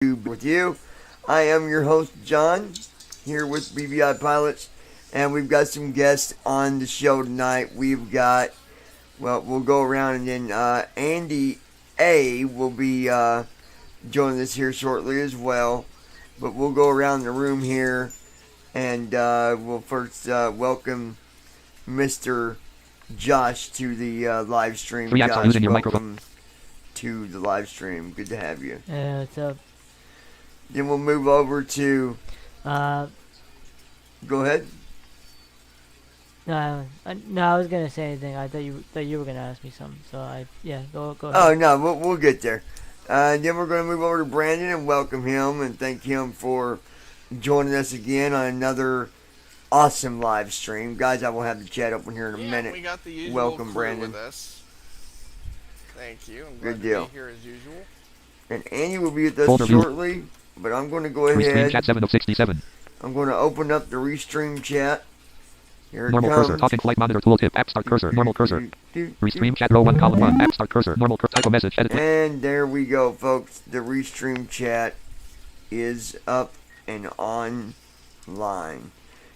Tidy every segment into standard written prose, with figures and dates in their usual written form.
with you. I am your host, John, here with BVI Pilots, and we've got some guests on the show tonight. We've got, we'll go around, and then Andy A will be joining us here shortly as well. But we'll go around the room here, and we'll first welcome Mr. Josh to the live stream. Josh, welcome to the live stream. Good to have you. What's up? Then we'll move over to. Go ahead. No, I was gonna say anything. I thought you were gonna ask me something. So go ahead. Oh no, we'll get there. Then we're gonna move over to Brandon and welcome him and thank him for joining us again on another awesome live stream, guys. I will have the chat open here in a minute. We got the usual welcome, crew Brandon. With us. Thank you. I'm Good glad deal. to be here as usual. And Andy will be with us shortly. But I'm going to go ahead. Restream chat 7 of 67. I'm going to open up the Restream chat. Here it normal comes. cursor. Talking flight monitor tooltip. App start cursor. Normal cursor. Restream chat row 1 column 1. App start cursor. Normal cursor. Type a message. Edit. And there we go, folks. The Restream chat is up and online.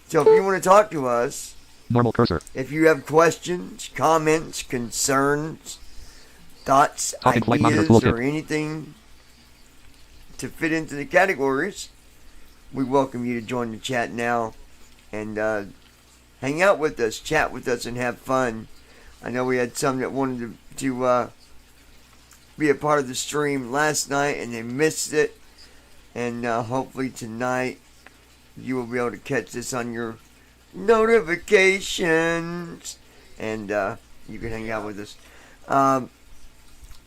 So if you want to talk to us, normal cursor. If you have questions, comments, concerns, thoughts, talking ideas, or anything to fit into the categories, we welcome you to join the chat now and hang out with us, chat with us, and have fun. I know we had some that wanted to be a part of the stream last night and they missed it, and hopefully tonight you will be able to catch this on your notifications and you can hang out with us.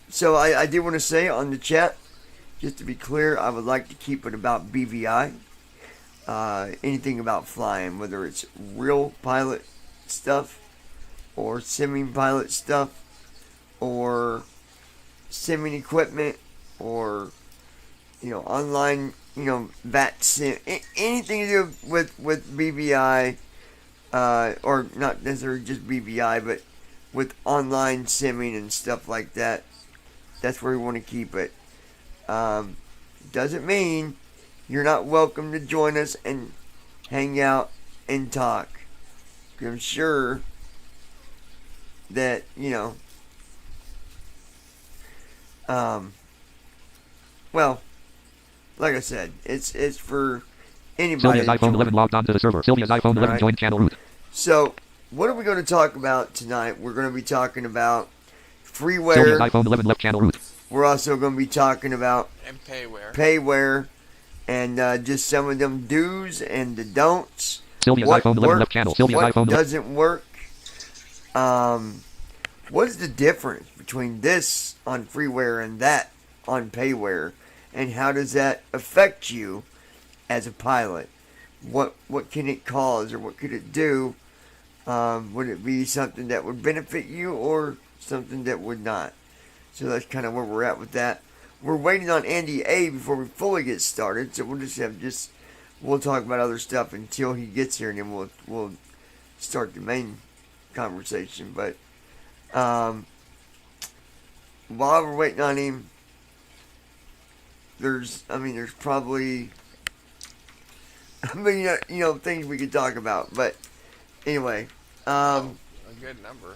So I did want to say on the chat, just to be clear, I would like to keep it about BVI. Anything about flying, whether it's real pilot stuff or simming pilot stuff or simming equipment or, online, VAT sim, anything to do with BVI, or not necessarily just BVI, but with online simming and stuff like that. That's where we want to keep it. Doesn't mean you're not welcome to join us and hang out and talk. I'm sure that, like I said, it's for anybody. Sylvia's iPhone 11 logged onto the server. Sylvia's iPhone 11 joined channel root. So, what are we going to talk about tonight? We're going to be talking about freeware. Sylvia's iPhone 11 left channel root. We're also going to be talking about and payware, and just some of them do's and the don'ts. Sylvia's what iPhone 11 works, left channel. Sylvia's what iPhone doesn't work. What is the difference between this on freeware and that on payware, and how does that affect you as a pilot? What can it cause, or what could it do? Would it be something that would benefit you or something that would not? So that's kind of where we're at with that. We're waiting on Andy A before we fully get started, so we'll talk about other stuff until he gets here, and then we'll start the main conversation. But while we're waiting on him, there's probably things we could talk about. But anyway, a good number.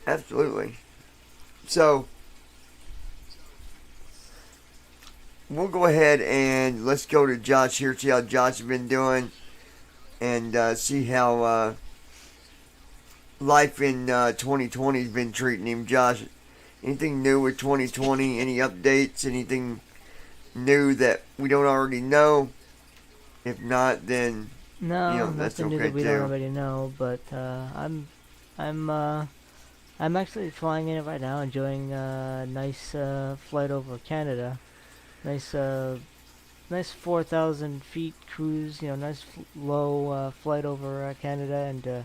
Absolutely. So we'll go ahead and let's go to Josh here, see how Josh has been doing, and see how life in 2020 has been treating him. Josh, anything new with 2020? Any updates? Anything new that we don't already know? If not, then No, that's nothing new okay that we too. don't already know. But I'm actually flying in it right now, enjoying a nice flight over Canada. Nice 4,000 feet cruise. Nice low flight over Canada,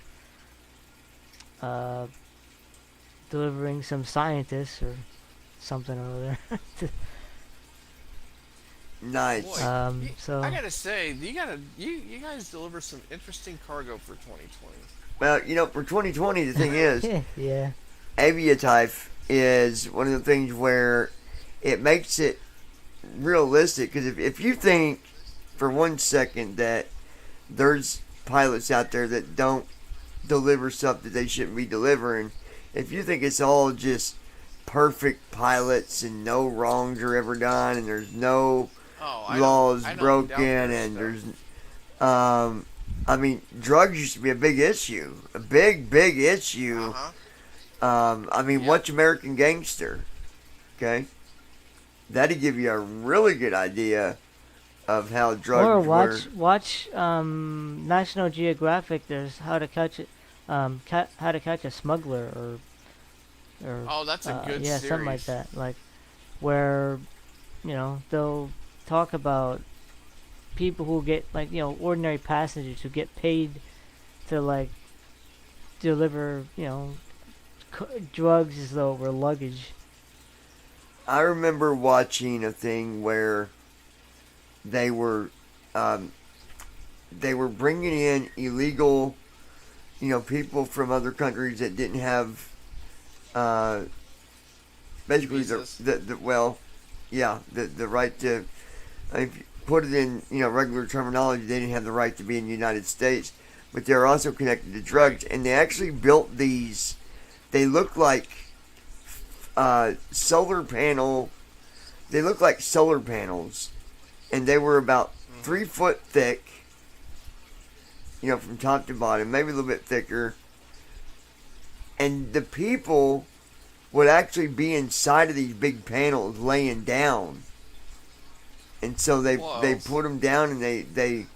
and delivering some scientists or something or other. Nice. Boy, So I gotta say, you guys deliver some interesting cargo for 2020. Well, for 2020, the thing is, yeah. Aviatype is one of the things where it makes it realistic. Because if you think for 1 second that there's pilots out there that don't deliver stuff that they shouldn't be delivering, if you think it's all just perfect pilots and no wrongs are ever done and there's no laws broken and there's I mean, drugs used to be a big issue, a big issue. I mean, watch American Gangster, okay? That'd give you a really good idea of how drugs or watch National Geographic. There's how to catch a smuggler or oh, that's a good yeah, series. something like that. Like where they'll talk about people who get ordinary passengers who get paid to like deliver drugs as though it were luggage. I remember watching a thing where they were bringing in illegal, people from other countries that didn't have, basically the right to, if you put it in regular terminology, they didn't have the right to be in the United States, but they're also connected to drugs, and they actually built these. They look like solar panels, and they were about 3 foot thick, from top to bottom, maybe a little bit thicker. And the people would actually be inside of these big panels laying down. And so they put them down and they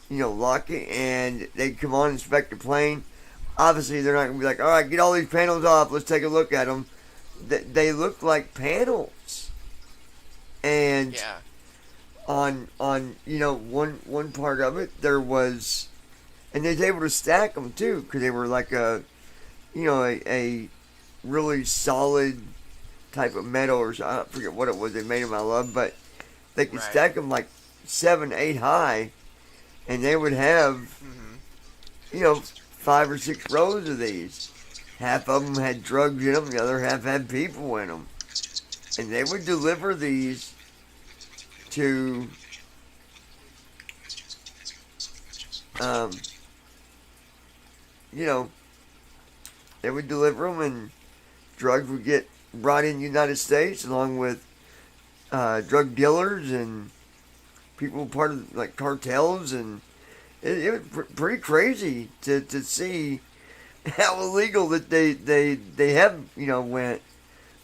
lock it, and they come on and inspect the plane. Obviously, they're not going to be like, all right, get all these panels off, let's take a look at them. They look like panels. And on one part of it, there was, and they was able to stack them too, because they were like a really solid type of metal, or I forget what it was they made them out of, but they could stack them like 7, 8 high, and they would have, 5 or 6 rows of these. Half of them had drugs in them, the other half had people in them. And they would deliver these to they would deliver them, and drugs would get brought in the United States along with drug dealers and people part of like cartels, and it was pretty crazy to see how illegal that they have went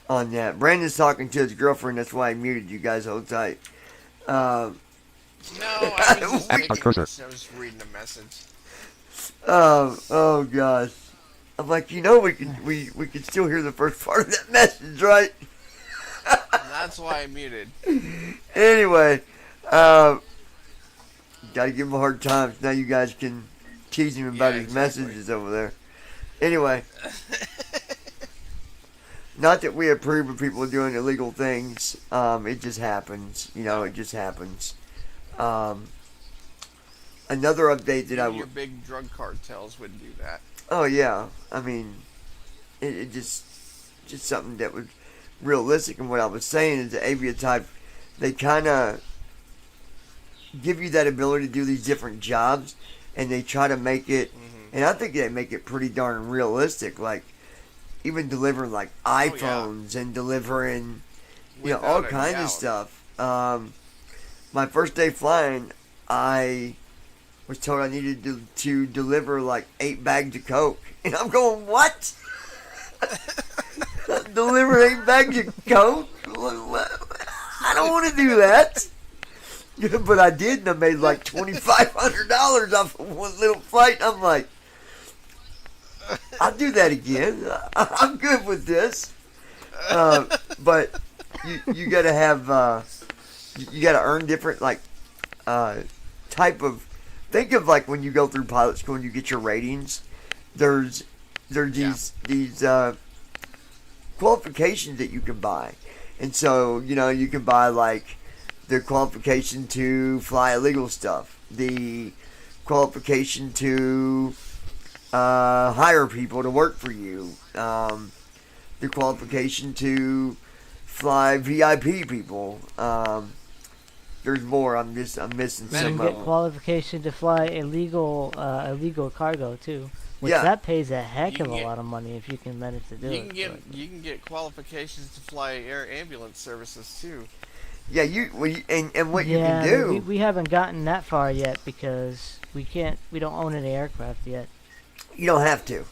on that. Brandon's talking to his girlfriend, that's why I muted you guys. Hold tight. No, I was reading a message. Oh gosh. I'm like, we could still hear the first part of that message, right? That's why I muted. Anyway, gotta give him a hard time. Now you guys can tease him about his messages over there. Anyway, not that we approve of people doing illegal things. It just happens. It just happens. Another update that your big drug cartels would do that. Oh yeah, I mean, it just something that was realistic. And what I was saying is the Aviotype, they kind of give you that ability to do these different jobs, and they try to make it, and I think they make it pretty darn realistic. Like even delivering like iPhones and delivering, all kinds of stuff. My first day flying, I was told I needed to deliver like 8 bags of Coke. And I'm going, what? Deliver 8 bags of Coke? I don't want to do that. But I did, and I made like $2,500 off of one little flight. I'm like, I'll do that again. I'm good with this. But you got to have, you got to earn different like type of. Think of like when you go through pilot school and you get your ratings. There's these qualifications that you can buy, and so you can buy like the qualification to fly illegal stuff, the qualification to hire people to work for you, the qualification to fly VIP people. There's more. I'm missing You some can of get them. qualification to fly illegal cargo too, which Yeah. that pays a heck You of a can get- lot of money if you can manage to do You it. can get qualifications to fly air ambulance services too. Yeah, and what you yeah, can do. we haven't gotten that far yet because we don't own any aircraft yet. You don't have to.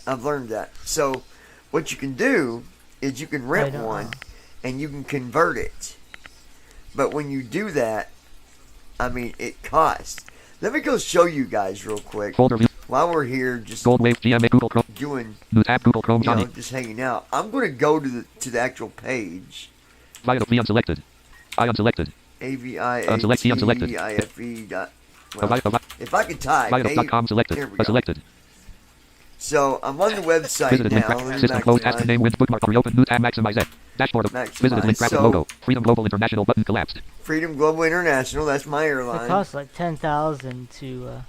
I've learned that. So, what you can do is you can rent Right, one, and you can convert it. But when you do that, I mean, it costs. Let me go show you guys real quick Folder view. while we're here, just Goldwave GMA Google Chrome. doing, New tab Google Chrome you know, Johnny. just hanging out. I'm going to go to the actual page. Via the unselected. I unselected. AVIATIFE dot. Well, if I could type, Via.com selected. there we go. Selected. So I'm on the website Visited link. now. Let me System closed. Task maximize. name. Wins bookmark. Reopen. New tab. Maximize it. Dashboard. Maximize. Visited link. Graphic So- logo. Freedom Global International button collapsed. Freedom Global International. That's my It airline. costs like 10,000 to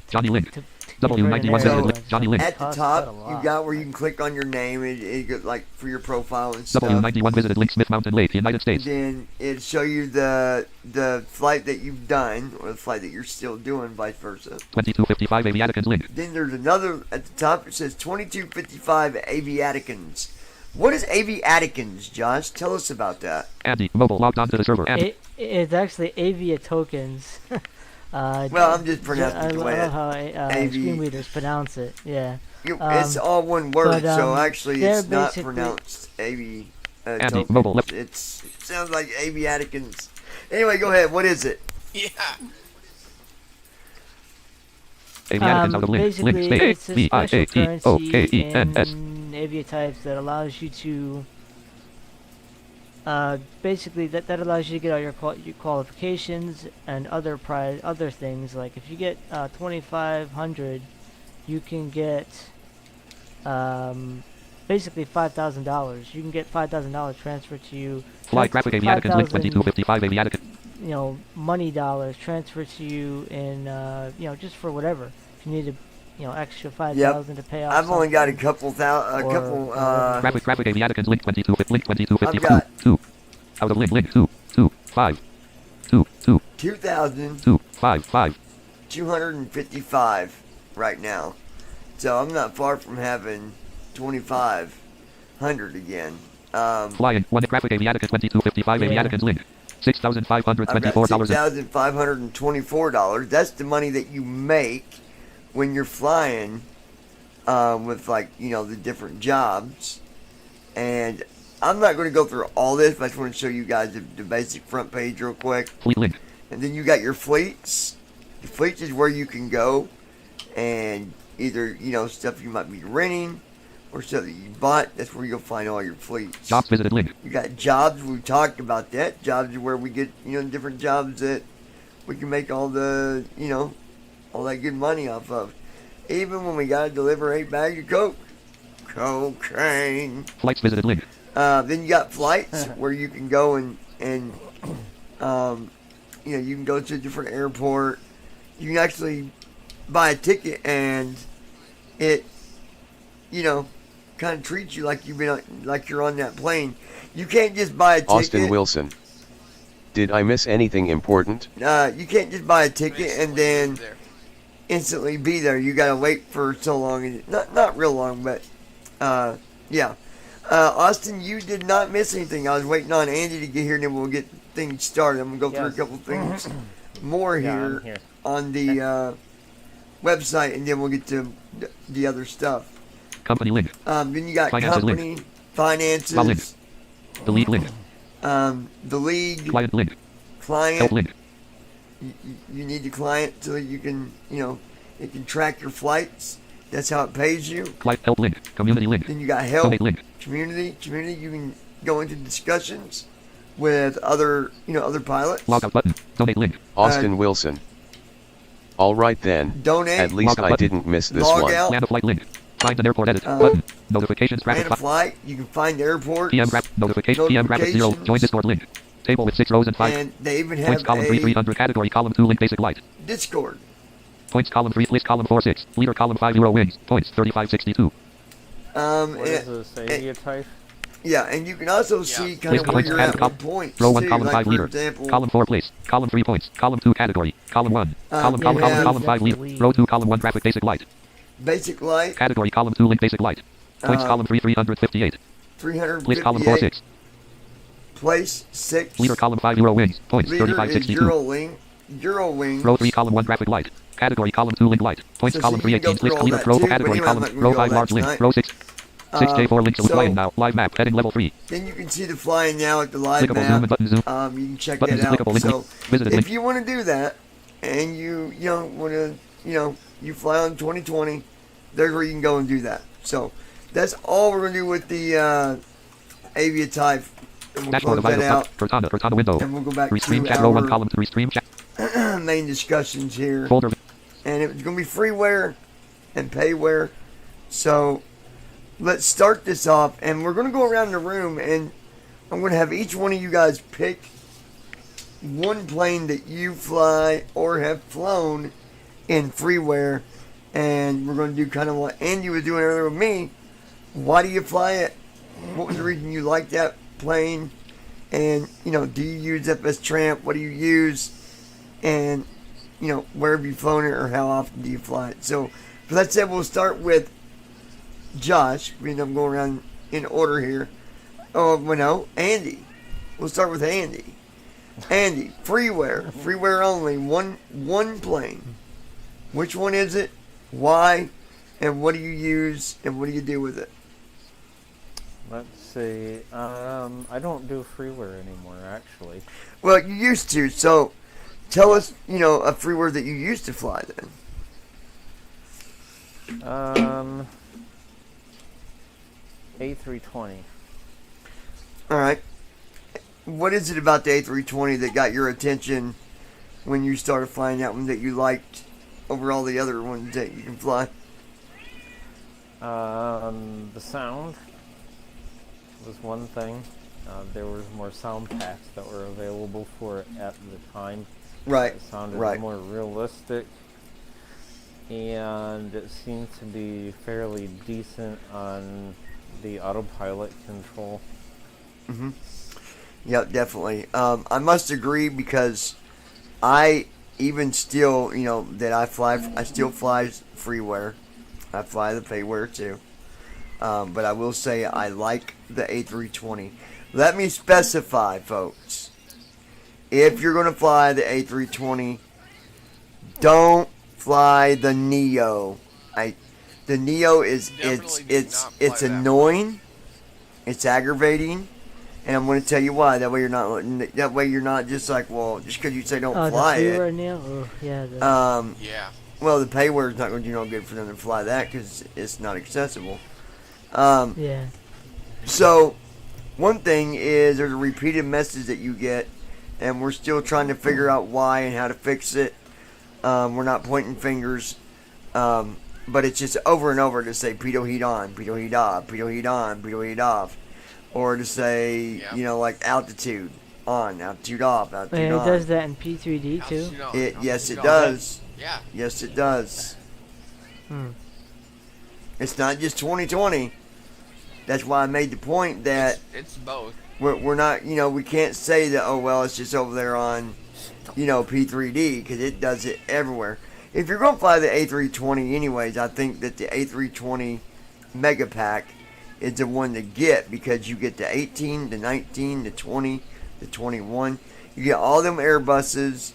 Johnny Link. to W91 convert an visited airline. link. Johnny Link. At the Costs top, quite a you lot. got where you can click on your name. It goes like for your profile and stuff. W91 visited link. Smith Mountain Lake, United States. Then it'll show you the flight that you've done or the flight that you're still doing, vice versa. 2255 Aviaticans link. Then there's another at the top. It says 2255 Aviaticans. What is Aviaticans, Josh? Tell us about that. Andy. Mobile logged onto the server. Andy. It's actually Avia tokens. Well, I'm just pronouncing I it the way love how AV screen readers pronounce it. Yeah. it's all one word, but, so actually they're it's not basically- pronounced Avi. Andy, tokens. mobile left. It sounds like Aviaticans. Anyway, go ahead. What is it? Yeah. Aviaticans out of link. Basically, Link space. it's a special currency VIATOKENS. in Avia-types that allows you to basically that allows you to get all your qualifications and other things. Like if you get 2,500, you can get basically $5,000. You can get $5,000 transferred to you. Fly graphic Aviaticans link 2255 Aviaticans. Money dollars transferred to you in just for whatever. If you need to extra 5,000 to pay off. I've only got a something. couple thousand, Graphic Aviaticans link 2255 I've got 2. Out of link 2 5 2 2,255 2 5 5. right now. So I'm not far from having 2,500 again. Flying one graphic Aviaticans 2255 Yeah. Aviaticans link I've got $6,524. $6,524. That's the money that you make when you're flying with the different jobs. And I'm not going to go through all this, but I just want to show you guys the basic front page real quick. Fleet link. And then you got your fleets. The fleets is where you can go and either, stuff you might be renting or stuff that you bought. That's where you'll find all your fleets. Jobs visited link. You got jobs. We've talked about that. Jobs are where we get, different jobs that we can make all the, all that good money off of. Even when we got to deliver 8 bags of cocaine. Flights visited link. Then you got flights where you can go and you can go to a different airport. You can actually buy a ticket and it, kind of treats you like you're on that plane. You can't just buy a ticket. Austin Wilson. Did I miss anything important? You can't just buy a ticket and then There. instantly be there. You gotta wait for so long. Not real long, but yeah. Austin, you did not miss anything. I was waiting on Andy to get here, and then we'll get things started. I'm gonna go through a couple things more I'm here on the website, and then we'll get to the other stuff. Company link. Then you got Finances company, finances, File link. The league link. the league, Client link. client. Help link. You need the client so that you can, it can track your flights. That's how it pays you. Client help link. Community link. Then you got help, Donate link. community. You can go into discussions with other pilots. Log out button. Donate link. Austin Wilson. All right then. Donate. At least Log out I button. didn't miss this Log one. out. Land a flight link. Find an airport edit button. Notifications Plan graphic. a flight. You can find airports. PM graph. Notification. PM graphic 0. Join Notifications. Discord link. Table with 6 rows and 5. And they even Points have column 3 a 300 category column 2 link basic light. Discord. Points column 3 list column 4 6. Leader column 5 0 wings. Points 3562. What it- is this, Avia type? Yeah, and you can also see kind Place of where points, you're add at column. with points Row 1, too. column Like 5 for leader. example, Column 4 place. Column 3 points. Column 2 category. Column 1. Column, you column, column, have column 5 leader. Lead. Row 2, column 1 graphic basic light. basic light, Category column 2 link basic light. Points column 3 358. Place column 4 358. 6. Place 6. Leader column 5 Euro wings. Points Leader 3562. Euro wings. Row 3 column 1 graphic light. Category column 2 link light. Points So column you can go 318. through Place all leader that row too, category but I'm column. not gonna Row do all 5 that large link. tonight. Row 6. 6J4 links with so- flying now. Live map heading level 3. Then you can see the flying now at the live Clickable zoom map. and button zoom. You can check Buttons that out. clickable link. So Visited if link. you want to do that, and you want to you fly on 2020, there's where you can go and do that. So that's all we're gonna do with the Avia Type. And we'll Dashboard close of that out, Cortana window. and we'll go back Restream to chat row 1 our column 3 stream chat main discussions here. folder. And it's going to be freeware and payware. So let's start this off, and we're going to go around the room, and I'm going to have each one of you guys pick one plane that you fly or have flown in freeware, and we're going to do kind of what Andy was doing earlier with me. Why do you fly it? What was the reason you liked that plane? And do you use FS Tramp? What do you use? And where have you flown it, or how often do you fly it? So, for that said, we'll start with Josh. I'm going around in order here. Oh, well, no, Andy. We'll start with Andy. Andy, freeware only, one plane. Which one is it? Why? And what do you use? And what do you do with it? Let's see. I don't do freeware anymore, actually. Well, you used to. So, tell us, a freeware that you used to fly then. A320. All right. What is it about the A320 that got your attention when you started flying that one that you liked over all the other ones that you can fly? The sound was one thing. There was more sound packs that were available for it at the time. Right. It sounded Right. more realistic, and it seemed to be fairly decent on the autopilot control. Mm-hmm. Yep, definitely. I must agree, because I even still, that I still fly freeware. I fly the payware too. But I will say I like the A320. Let me specify, folks. If you're going to fly the A320, don't fly the Neo. The Neo is Definitely do not fly it's that annoying. It's aggravating. And I'm going to tell you why. That way you're not just like, well, just because you say don't fly the it. freeware now? Oh, yeah. Yeah. Well, the payware is not going to do no good for them to fly that, because it's not accessible. Yeah. So, one thing is there's a repeated message that you get, and we're still trying to figure out why and how to fix it. We're not pointing fingers, but it's just over and over to say pitot heat on, pitot heat off, pitot heat on, pitot heat off. Or to say, like altitude on, altitude off, altitude And it on. does that in P3D too? Yes, it does. Yeah. Yes, it does. Hmm. It's not just 2020. That's why I made the point that It's both. we're not, we can't say that, oh, well, it's just over there on, P3D, because it does it everywhere. If you're going to fly the A320 anyways, I think that the A320 Mega Pack is the one to get, because you get the 18, the 19, the 20, the 21. You get all them Airbuses,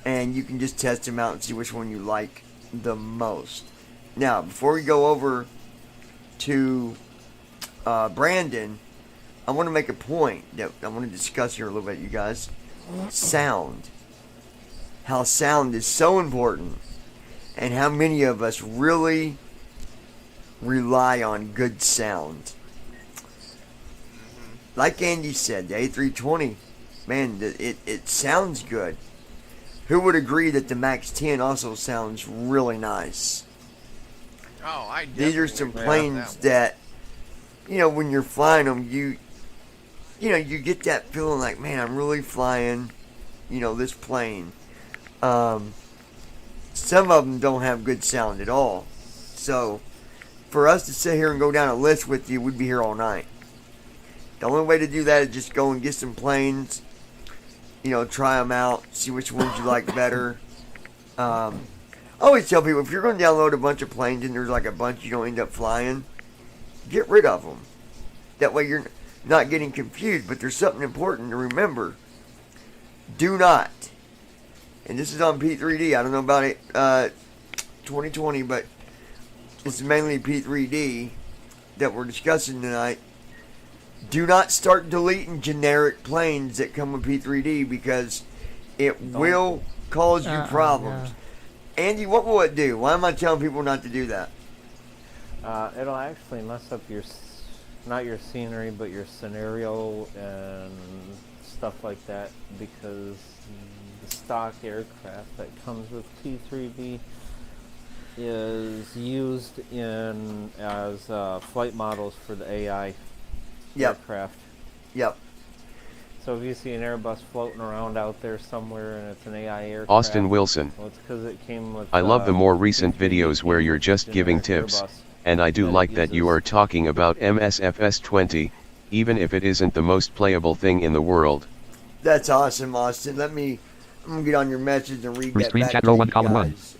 and you can just test them out and see which one you like the most. Now, before we go over to Brandon, I want to make a point that I want to discuss here a little bit, you guys. Sound. How sound is so important, and how many of us really rely on good sound. Like Andy said, the A320, man, it sounds good. Who would agree that the Max 10 also sounds really nice? Oh, I These are definitely some agree with planes that that, when you're flying them, you get that feeling like, man, I'm really flying, this plane. Some of them don't have good sound at all. So, for us to sit here and go down a list with you, we'd be here all night. The only way to do that is just go and get some planes. Try them out, see which ones you like better. I always tell people, if you're going to download a bunch of planes and there's like a bunch you don't end up flying, get rid of them. That way you're not getting confused. But there's something important to remember. Do not, and this is on P3D, I don't know about it 2020, but it's mainly P3D that we're discussing tonight. Do not start deleting generic planes that come with P3D because it will cause you problems. Yeah. Andy, what will it do? Why am I telling people not to do that? It'll actually mess up not your scenery, but your scenario and stuff like that, because the stock aircraft that comes with P3D is used as flight models for the AI aircraft. Yep. So if you see an Airbus floating around out there somewhere and it's an AI aircraft, Austin Wilson. well, it's because it came with. I love the more recent P3D videos where you're just giving generic tips, Airbus and I do that like that you uses- are talking about MSFS 20, even if it isn't the most playable thing in the world. That's awesome, Austin. I'm gonna get on your message and read that Restream back chat to row you 1 column 1. guys.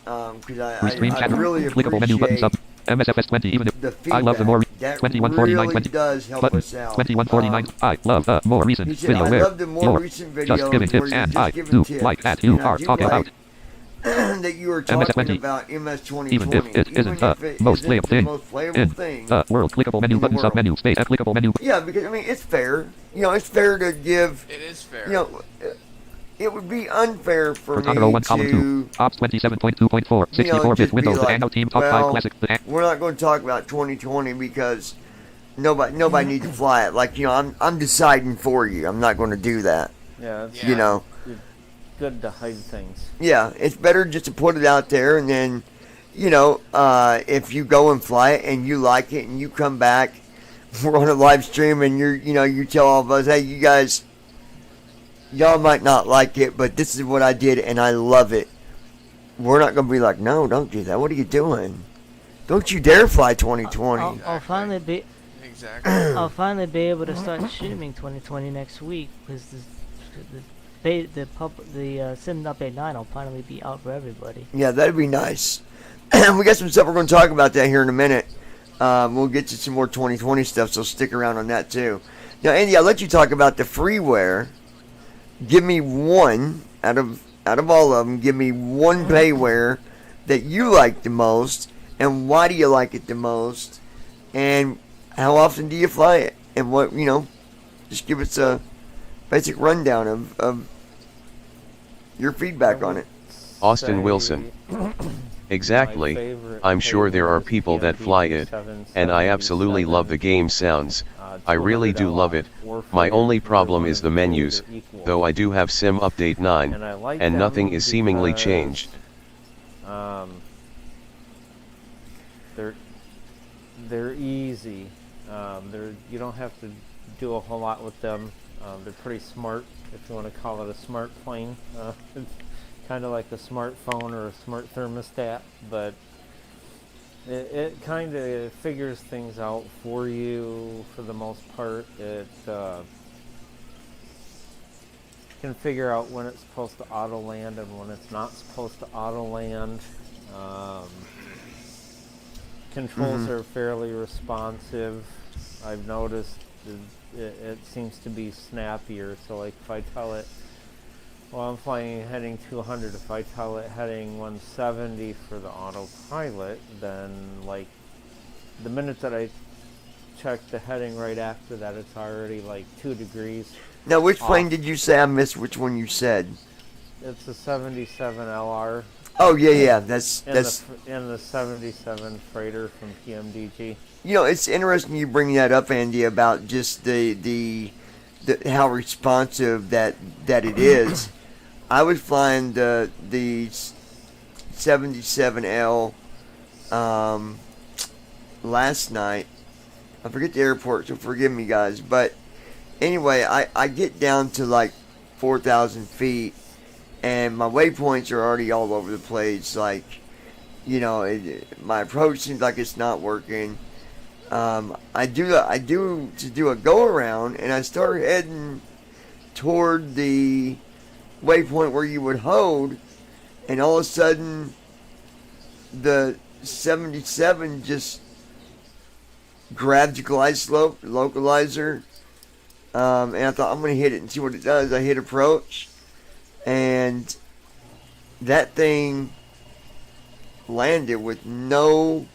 Because Restream I chat. really Clickable menu button appreciate sub. MSFS 20 even if the feedback. I love the more That 2149 really 20 does help button us out. 2149 I love the more recent He said, video I where love the more you're recent videos just giving where tips you're and just I giving do tips. like that you And I are do talking like about that you were MS-20. talking about MS 2020. even if it isn't the most playable thing in the world. Clickable menu in the button sub world. menu space clickable menu. Yeah, because I mean it's fair. It's fair to give. It is fair. It would be unfair for Cortana me row 1 column 2 to. ops 27.2.4 64 bit just be Windows like, Hangout Team Talk 5 well, Classic. We're not going to talk about 2020 because nobody needs to fly it. Like I'm deciding for you. I'm not going to do that. Yeah, it's Yeah. good to hide things. Yeah, it's better just to put it out there, and then, if you go and fly it and you like it and you come back, we're on a live stream and you tell all of us, hey, you guys, y'all might not like it, but this is what I did and I love it. We're not going to be like, no, don't do that. What are you doing? Don't you dare fly 2020. I'll finally be Exactly. I'll finally be able to start streaming 2020 next week because the Sim Update 9 will finally be out for everybody. Yeah, that'd be nice. We got some stuff we're going to talk about that here in a minute. We'll get to some more 2020 stuff, so stick around on that too. Now, Andy, I'll let you talk about the freeware. Give me one out of all of them. Give me one payware that you like the most, and why do you like it the most, and how often do you fly it, and what just give us a basic rundown of your feedback on it. Austin Wilson. Exactly. I'm sure there are people that fly it, and I absolutely love the game sounds. I really do love it. My only problem is the menus, though I do have Sim Update 9, and nothing is seemingly changed. They're easy. You don't have to do a whole lot with them. They're pretty smart, if you want to call it a smart plane. It's kind of like a smartphone or a smart thermostat, but it kind of figures things out for you for the most part. It can figure out when it's supposed to auto land and when it's not supposed to auto land. Controls are fairly responsive. I've noticed it seems to be snappier. So like if I tell it, well, I'm flying heading 200, if I tell it heading 170 for the autopilot, then like the minute that I check the heading right after that, it's already like 2 degrees. Now, which off. plane did you say? I missed which one you said. It's a 77 LR. Oh yeah, that's In the 77 freighter from PMDG. It's interesting you bring that up, Andy, about just the how responsive that it is. I was flying the 77L last night. I forget the airport, so forgive me, guys. But anyway, I get down to like 4,000 feet, and my waypoints are already all over the place. Like, my approach seems like it's not working. I do to do a go around, and I start heading toward the waypoint where you would hold, and all of a sudden the 77 just grabbed the glide slope localizer, and I thought I'm going to hit it and see what it does. I hit approach, and that thing landed with no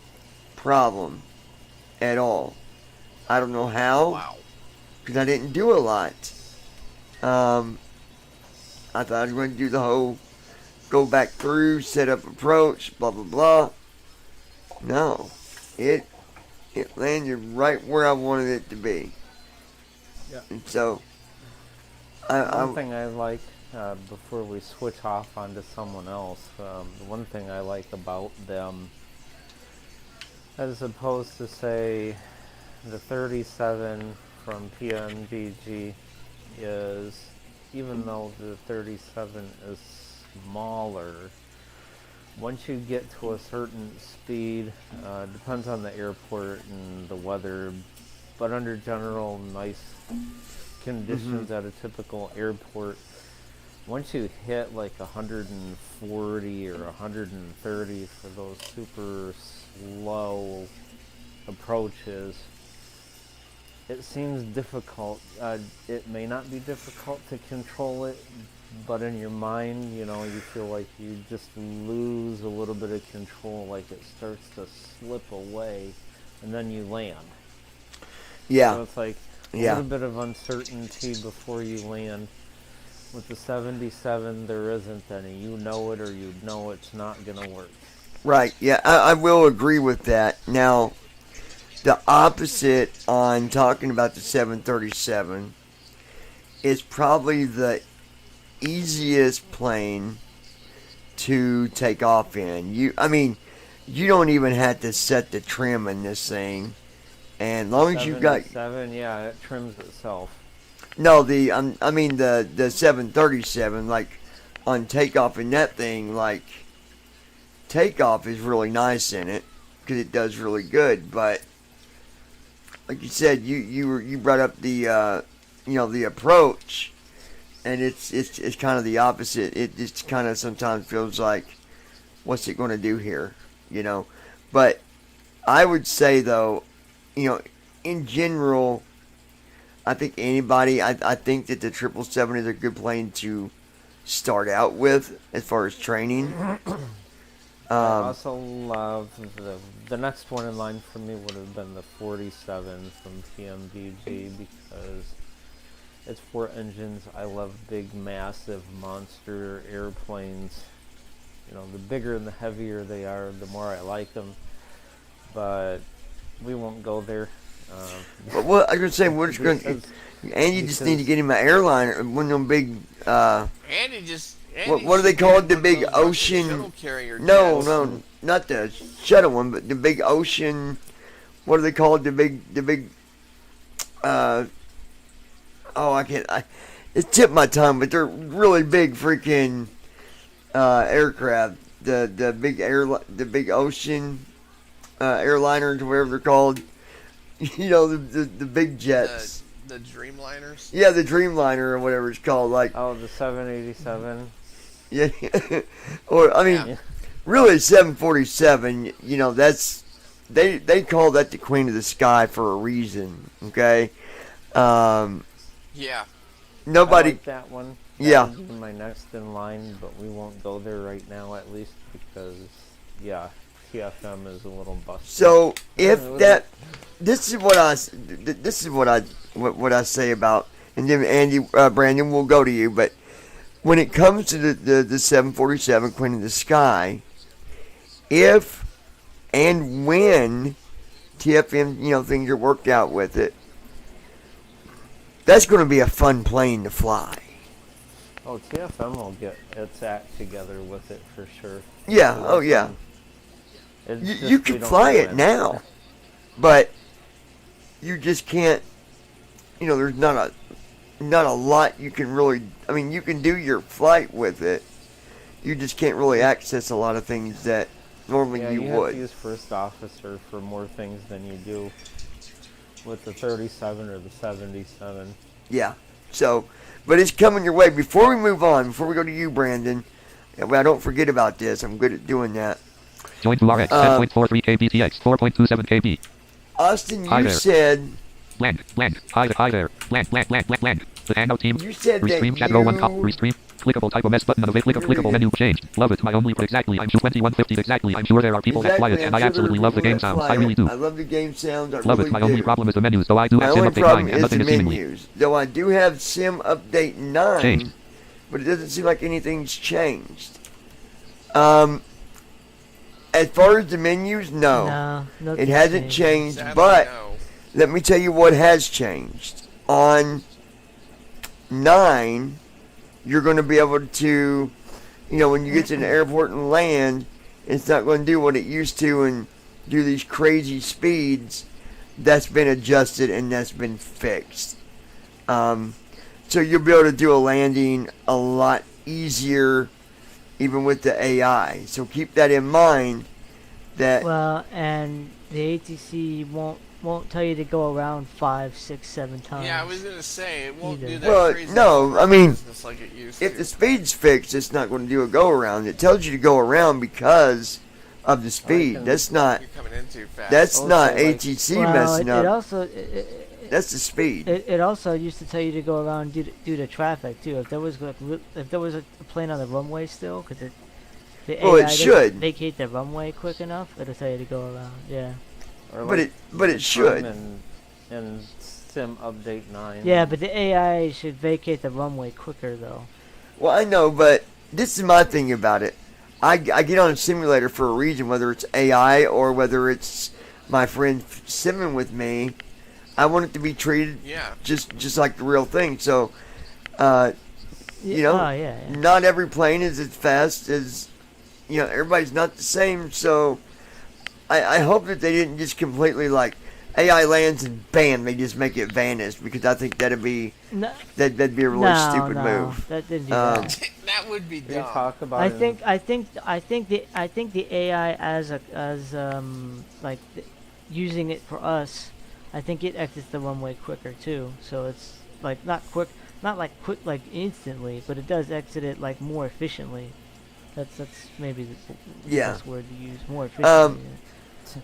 problem at all. I don't know how, Wow. because I didn't do a lot. I thought I was going to do the whole go back through, set up approach, blah blah blah. No, it landed right where I wanted it to be. Yeah. And so, One thing I like, before we switch off onto someone else, the one thing I like about them, as opposed to, say, the 37 from PMBG, is, even though the 37 is smaller, once you get to a certain speed, depends on the airport and the weather, but under general nice conditions at a typical airport, once you hit like 140 or 130 for those super slow approaches, it seems difficult. It may not be difficult to control it, but in your mind, you know, you feel like you just lose a little bit of control, like it starts to slip away, and then you land. yeah, So it's like a yeah. little bit of uncertainty before you land. With the 77, there isn't any. You know it, or you know it's not going to work. Right, yeah, I will agree with that. Now, the opposite on talking about the 737 is probably the easiest plane to take off in. You don't even have to set the trim in this thing, and as long as you've got 77, yeah, it trims itself. no the 737, like on takeoff in that thing, like takeoff is really nice in it because it does really good, but like you said, you brought up the the approach, and it's kind of the opposite. It just kind of sometimes feels like, what's it going to do here, But I would say though, in general, I think anybody, I think that the 777 is a good plane to start out with as far as training. I also love the next one in line for me would have been the 47 from PMBG because it's 4 engines. I love big, massive, monster airplanes. The bigger and the heavier they are, the more I like them. But we won't go there. But what I was going to say, we're just going to, and you just need to get him an airliner, one of them big. What are they called? The big ocean? No, not the shuttle one, but the big ocean. What are they called? The big. I can't. It tipped my tongue, but they're really big freaking aircraft. The big ocean airliners, whatever they're called. The big jets. The Dreamliners? Yeah, the Dreamliner or whatever it's called. Like, the 787. Yeah. Or, really 747, that's, they call that the Queen of the Sky for a reason, okay? Yeah. Nobody. I like that one. Yeah. That would be my next in line, but we won't go there right now, at least, because, TFM is a little busted. So, this is what I say about, and then Andy, Brandon, will go to you, but when it comes to the 747 Queen of the Sky, if and when TFM, things are worked out with it, that's going to be a fun plane to fly. Oh, TFM will get its act together with it for sure. Yeah, oh yeah. You can fly it now, but you just can't, there's not a lot you can really, you can do your flight with it. You just can't really access a lot of things that normally Yeah, you you have would. to use first officer for more things than you do with the 37 or the 77. Yeah. So, but it's coming your way. Before we move on, before we go to you, Brandon, and I don't forget about this. I'm good at doing that. Join URX 10.43 kbtx 4.27 kb. Austin, Hi you there. said Blank. Hi there. Blank. The Hangout team. you said that Restream chat row 1 cop. you. Restream. Clickable type of S button of a clickable menu changed. Love it. My only exactly. I'm sure 2150 exactly. I'm sure there are people that fly it, Exactly, and I'm I sure absolutely there are love the people game that sounds. fly I really it. do. I love the game sounds. I Love really it. My do. only problem is the menus, though I do My have Sim only Update problem 9 and is nothing the is seemingly menus. Though I do have Sim Update 9, changed. but it doesn't seem like anything's changed. As far as the menus, no. No, It nothing's hasn't changed, Sadly, but no. let me tell you what has changed. On 9, you're going to be able to, when you get to the airport and land, it's not going to do what it used to and do these crazy speeds. That's been adjusted and that's been fixed. So you'll be able to do a landing a lot easier, even with the AI. So keep that in mind. That Well, and the ATC won't tell you to go around 5, 6, 7 times. Yeah, I was gonna say it won't Either. do that Well, crazy no, I mean, business like it used if to. the speed's fixed, it's not going to do a go around. It tells you to go around because of the speed. can- That's not. You're coming in too fast. That's Also, not like- ATC Well, messing it up. also That's the speed. it also used to tell you to go around due to traffic too. If there was a plane on the runway still, because the Well, it AI should. doesn't vacate the runway quick enough, it'll tell you to go around. Yeah. Or But like it the should. time in Sim Update 9. Yeah, but the AI should vacate the runway quicker though. Well, I know, but this is my thing about it. I get on a simulator for a reason, whether it's AI or whether it's my friend simming with me. I want it to be treated Yeah. just like the real thing. So, Oh you know, yeah. not every plane is as fast as, everybody's not the same. So, I hope that they didn't just completely like AI lands and bam, they just make it vanish, because I think that'd be No, that'd be a really stupid no, move. that didn't do Um, that. That would be They dumb. talk about I it in- think the AI as using it for us, I think it exits the runway quicker too. So it's like not quick like instantly, but it does exit it like more efficiently. That's maybe the Yeah. best word to use. More efficiently.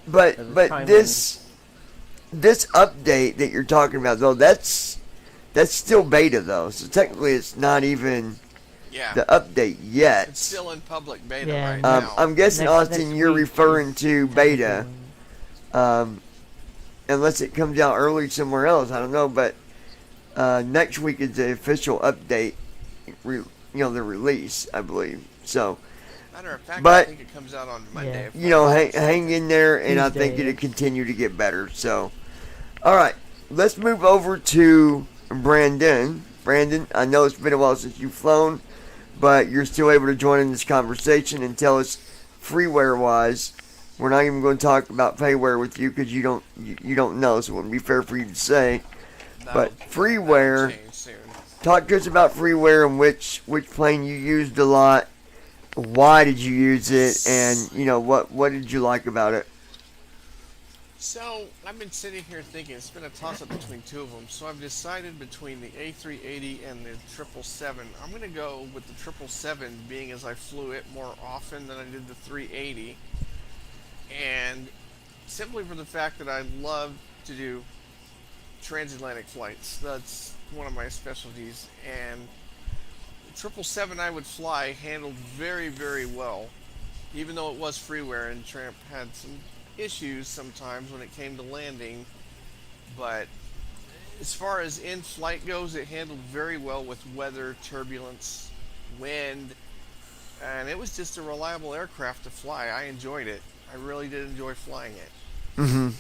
But At the but time this update that you're talking about though, that's still beta though. So technically it's not even Yeah. the update yet. It's still in public beta Yeah, right no. now. I'm guessing Next Austin, week you're is referring to beta, technically unless it comes out early somewhere else. I don't know, but next week is the official update. The release, I believe. So. Matter of fact, But- I think it comes out on Monday. Yeah. Hang in there, and I think Tuesday. it'll continue to get better. So, all right, let's move over to Brandon. Brandon, I know it's been a while since you've flown, but you're still able to join in this conversation and tell us freeware-wise. We're not even going to talk about payware with you because you don't know, so it wouldn't be fair for you to say. But freeware, Change soon. talk to us about freeware and which plane you used a lot. Why did you use it, and what did you like about it? So, I've been sitting here thinking, it's been a toss-up between two of them, so I've decided between the A380 and the 777. I'm going to go with the 777, being as I flew it more often than I did the 380, and simply for the fact that I love to do transatlantic flights. That's one of my specialties, and the 777 I would fly handled very, very well, even though it was freeware, and Tramp had some issues sometimes when it came to landing. But as far as in-flight goes, it handled very well with weather, turbulence, wind, and it was just a reliable aircraft to fly. I enjoyed it. I really did enjoy flying it. Mm-hmm.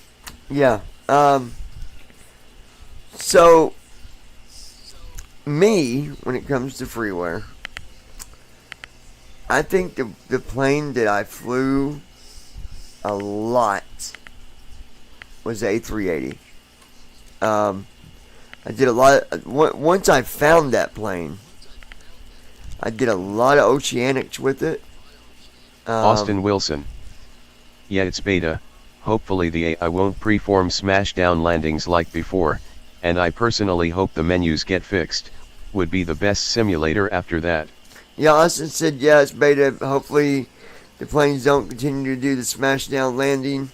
Yeah. So, me, when it comes to freeware, I think the plane that I flew a lot was the A380. I did a lot once I found that plane, I did a lot of oceanics with it. Austin Wilson. Yeah, it's beta. Hopefully the AI won't preform smashdown landings like before, and I personally hope the menus get fixed. Would be the best simulator after that. Yeah, Austin said, yeah, it's beta. Hopefully the planes don't continue to do the smashdown landing.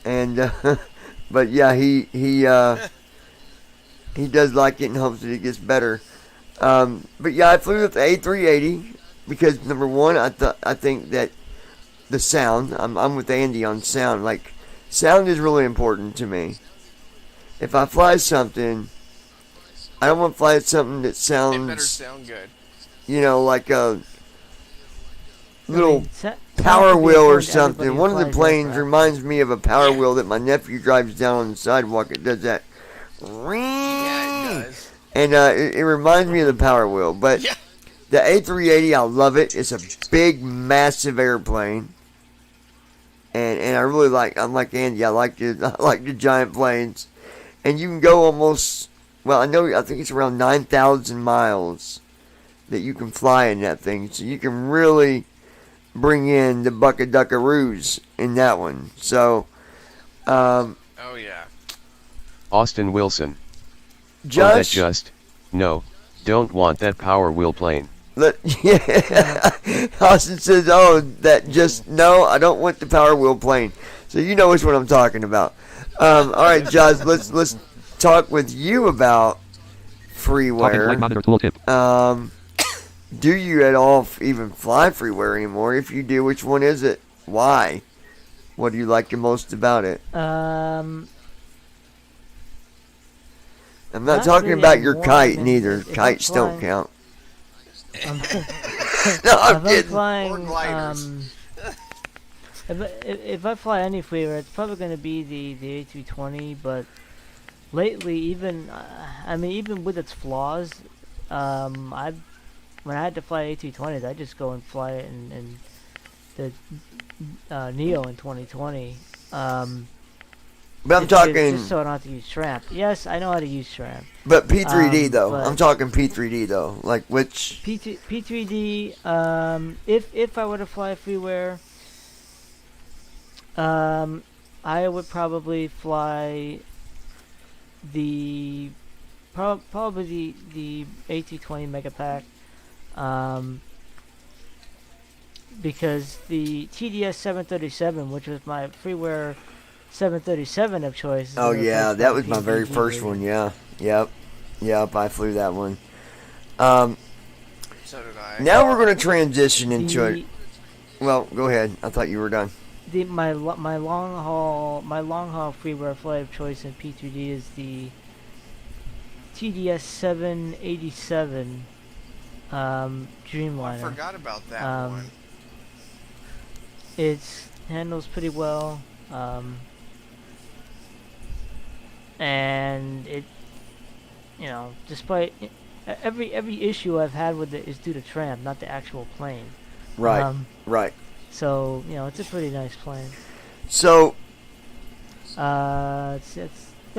And, but yeah, he does like it and hopes that it gets better. But yeah, I flew with the A380 because number one, I think that the sound. I'm with Andy on sound. Like, sound is really important to me. If I fly something, I don't want to fly something that sounds. It better sound good. You know, like a little sound power can be wheel or important to everybody something. who One of the flies planes aircraft. reminds me of a power wheel that my nephew drives down on the sidewalk. It does that. Yeah, it does. And it reminds me of the power wheel. But Yeah. the A380, I love it. It's a big, massive airplane. And I really I'm like Andy. I like the giant planes. And you can go almost, well, I think it's around 9,000 miles that you can fly in that thing. So you can really bring in the buckaroos in that one. So, Oh yeah. Austin Wilson. Josh, No, don't want that power wheel plane. yeah. Austin says, no, I don't want the power wheel plane. So you know which one I'm talking about. All right, Josh, let's talk with you about Talking flight freeware. monitor tooltip. Do you at all even fly freeware anymore? If you do, which one is it? Why? What do you like the most about it? I'm not Not talking really about your anymore. kite, I mean, neither. if I'm Kites don't flying- count. Um, No, I'm if I'm kidding. flying, Or gliders. if I fly any freeware, it's probably going to be the A320. But lately, even even with its flaws, when I had to fly A320s, I just go and fly it in the Neo in 2020. But I'm Just talking, so I don't have to use SRAM. Yes, I know how to use SRAM. but P3D though. but- I'm talking P3D though. Like which? P3D. If I were to fly freeware, I would probably fly probably the A320 Megapack. Because the TDS 737, which was my freeware 737 of choice. is Oh replaced yeah, by that the was my very P3D first version. one. Yeah, yep. I flew that one. So did I. Now we're going to transition into it. The- Well, go ahead. I thought you were done. my long haul freeware flight of choice in P3D is the TDS 787 I Dreamliner. forgot about that Um, one. It handles pretty well, and it, despite every issue I've had with it is due to tram, not the actual plane. Right, right. So it's a pretty nice plane. So I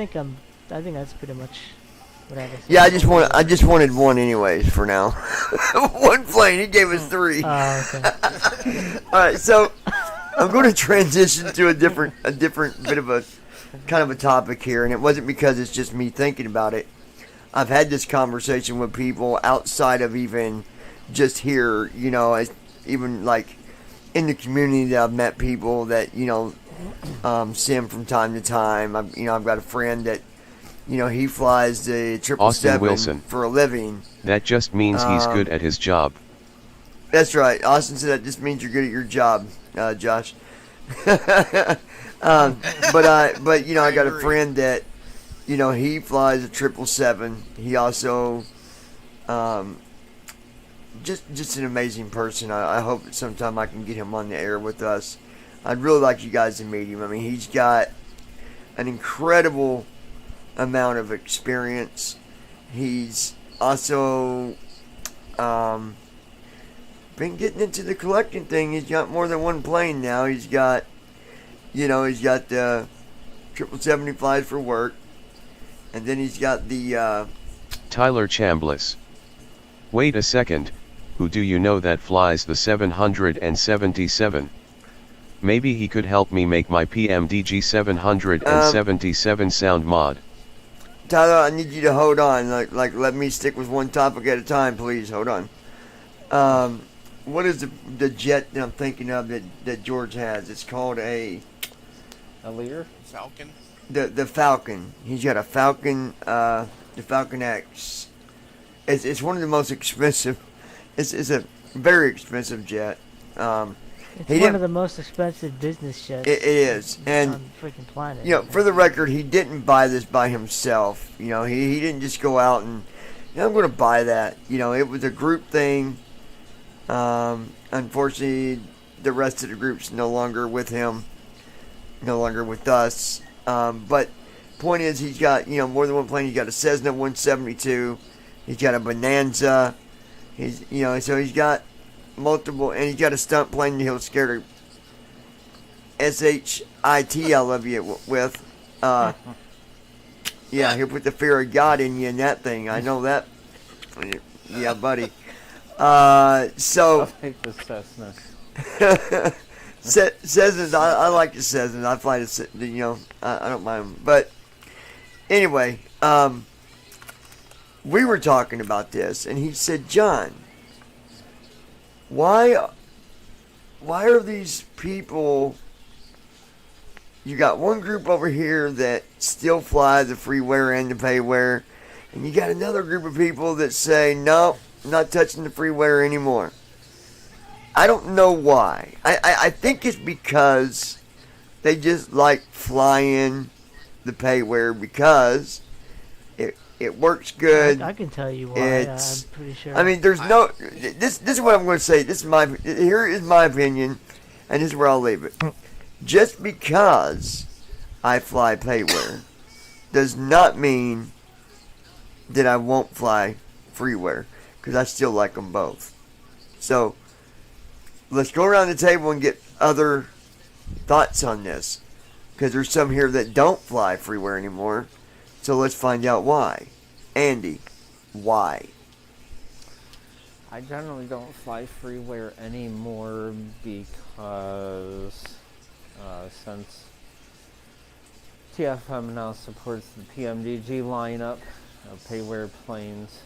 think that's pretty much what I have to say. yeah, I just wanted one anyways for now. One plane. He gave us three. Okay. All right, so I'm going to transition to a different bit of a kind of a topic here, and it wasn't because it's just me thinking about it. I've had this conversation with people outside of even just here, even like in the community that I've met people that sim from time to time. I've got a friend that he flies the Austin 777 Wilson. for a living. That just means he's good at his job. That's right. Austin said that just means you're good at your job, Josh. But I got a agree. friend that, he flies a 777. He also, just an amazing person. I hope that sometime I can get him on the air with us. I'd really like you guys to meet him. I mean, he's got an incredible amount of experience. He's also, been getting into the collecting thing. He's got more than one plane now. He's got the 777 he flies for work, and then he's got the Tyler Chambliss. Wait a second, who do you know that flies the 777? Maybe he could help me make my PMDG 777 sound mod. Tyler, I need you to hold on. Like, let me stick with one topic at a time, please. Hold on. What is the jet that I'm thinking of that George has? It's called a Lear? Falcon. The Falcon. He's got a Falcon. The Falcon X. It's one of the most expensive. It's a very expensive jet. It's one of the most expensive business jets. It is, and on the freaking planet. you know, for the record, he didn't buy this by himself. You know, he didn't just go out and, you know, I'm going to buy that. You know, it was a group thing. Unfortunately, the rest of the group's no longer with him, no longer with us. But point is, he's got, you know, more than one plane. He's got a Cessna 172. He's got a Bonanza. So he's got multiple, and he's got a stunt plane that he'll scare the SHIT out of you with. Yeah, he'll put the fear of God in you in that thing. I know that. Yeah, buddy. So I'll take the Cessna. Cessnas, I like the Cessnas. I fly the, you know, I don't mind them. But anyway, we were talking about this, and he said, John, why are these people? You got one group over here that still fly the freeware and the payware, and you got another group of people that say, no, I'm not touching the freeware anymore. I don't know why. I think it's because they just like flying the payware because it works good. I can tell you why. I'm pretty sure. I mean, there's no. This is what I'm going to say. Here is my opinion, and this is where I'll leave it. Just because I fly payware does not mean that I won't fly freeware, because I still like them both. So let's go around the table and get other thoughts on this, because there's some here that don't fly freeware anymore. So let's find out why. Andy, why? I generally don't fly freeware anymore because since TFM now supports the PMDG lineup of payware planes,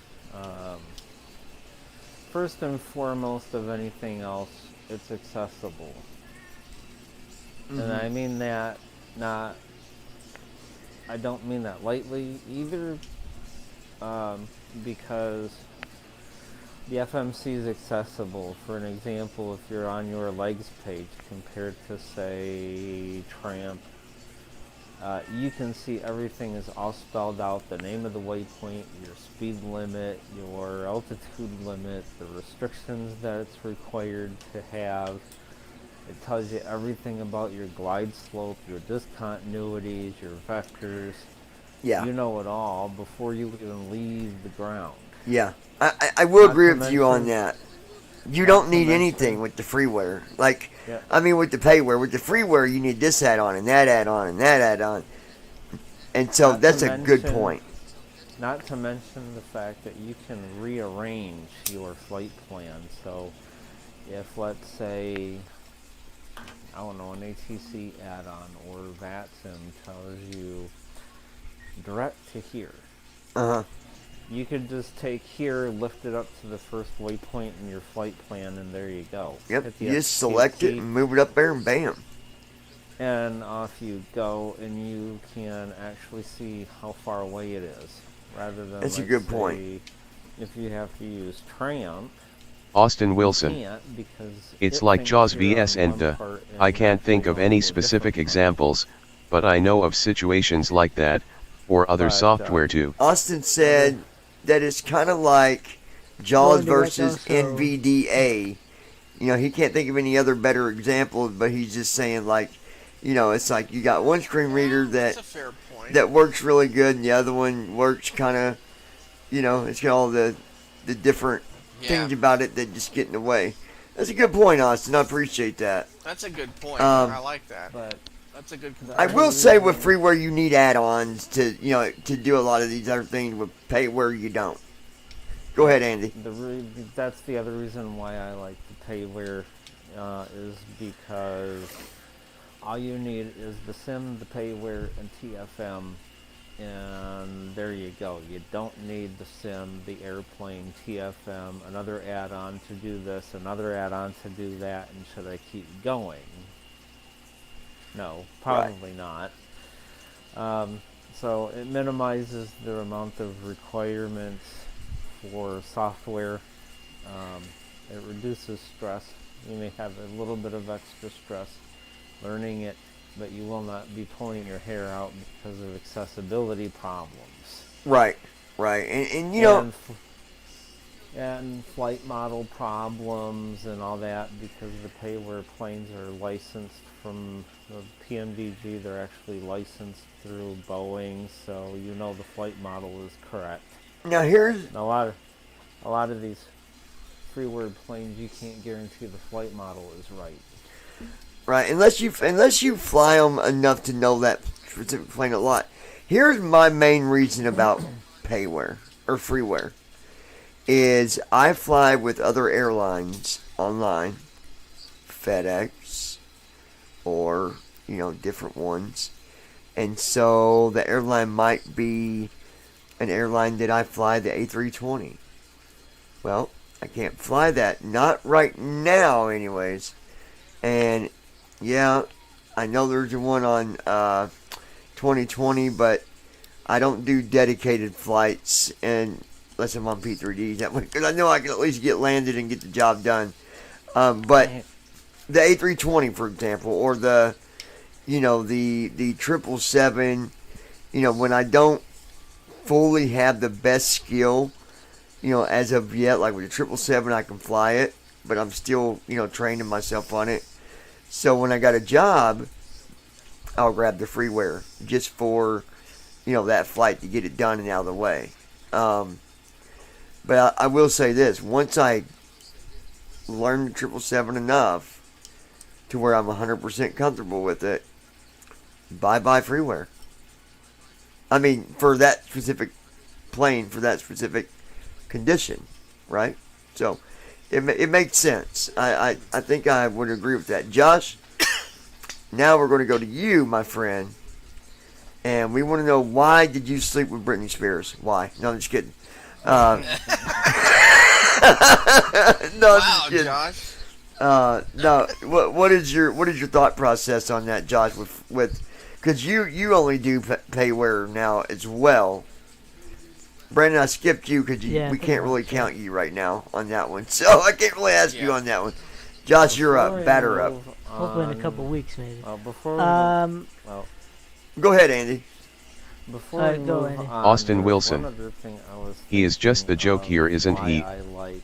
first and foremost of anything else, it's accessible. Mm-hmm. And I mean that not... I don't mean that lightly either, because the FMC is accessible. For an example, if you're on your legs page compared to, say, Tramp, you can see everything is all spelled out, the name of the waypoint, your speed limit, your altitude limit, the restrictions that it's required to have. It tells you everything about your glide slope, your discontinuities, your vectors. Yeah. You know it all before you even leave the ground. Yeah. I will agree with you on that. You don't need anything with the freeware. Like, yeah. I mean, with the payware. With the freeware, you need this add-on and that add-on and that add-on. And so that's a good point. Not to mention the fact that you can rearrange your flight plan. So if, let's say, I don't know, an ATC add-on or VATSIM tells you direct to here. You could just take here, lift it up to the first waypoint in your flight plan, and there you go. Yep, you just select it and move it up there, and bam. And off you go, and you can actually see how far away it is, rather than, that's a good point. If you have to use Tramp, Austin Wilson. It's like JAWS vs Enta. I can't think of any specific examples, but I know of situations like that, or other software too. Austin said that it's kind of like JAWS versus NVDA. You know, he can't think of any other better examples, but he's just saying, like, you know, it's like you got one screen reader that works really good, and the other one works kind of, you know, it's got all the different things about it that just get in the way. That's a good point, Austin. I appreciate that. That's a good point. I like that. But that's a good. I will say with freeware, you need add-ons to, you know, to do a lot of these other things. With payware, you don't. Go ahead, Andy. That's the other reason why I like the payware, is because all you need is the sim, the payware, and TFM, and there you go. You don't need the sim, the airplane, TFM, another add-on to do this, another add-on to do that, and should I keep going? No, probably not. So it minimizes the amount of requirements for software. It reduces stress. You may have a little bit of extra stress learning it, but you will not be pulling your hair out because of accessibility problems. Right. And you know... And flight model problems and all that, because the payware planes are licensed from the PMDG. They're actually licensed through Boeing, so you know the flight model is correct. Now here's... A lot of these freeware planes, you can't guarantee the flight model is right. Right, unless you fly them enough to know that specific plane a lot. Here's my main reason about payware or freeware is I fly with other airlines online, FedEx, or different ones, and so the airline might be an airline that I fly, the A320. Well, I can't fly that, not right now, anyways, and yeah, I know there's one on 2020, but I don't do dedicated flights unless I'm on P3Ds that way, because I know I can at least get landed and get the job done. But the A320, for example, or the 777, when I don't fully have the best skill, as of yet, like with the 777, I can fly it, but I'm still, training myself on it. So when I got a job, I'll grab the freeware just for, that flight to get it done and out of the way. But I will say this, once I learn the 777 enough to where I'm 100% comfortable with it, bye-bye freeware. I mean, for that specific plane, for that specific condition, right? So, it makes sense. I think I would agree with that. Josh, now we're going to go to you, my friend. And we want to know, why did you sleep with Britney Spears? Why? No, I'm just kidding. No, Wow, Josh. No. What is your thought process on that, Josh? With because you only do payware now as well. Brandon, I skipped you because we can't really count you right now on that one, so I can't really ask you on that one. Josh, you're up. Batter up. Hopefully in a couple weeks, maybe. Go ahead, Andy. Before Alright, we go, move Andy. on, Austin there's Wilson. one other thing I was He is just the joke thinking here, of isn't why he? I like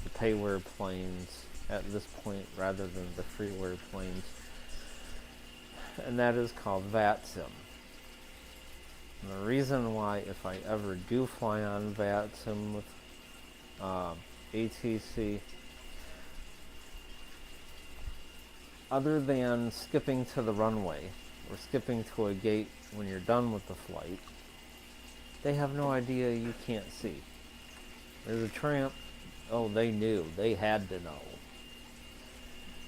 the payware planes at this point rather than the freeware planes, and that is called VATSIM. And the reason why, if I ever do fly on VATSIM with ATC, other than skipping to the runway or skipping to a gate when you're done with the flight, they have no idea you can't see. There's a tramp, they knew, they had to know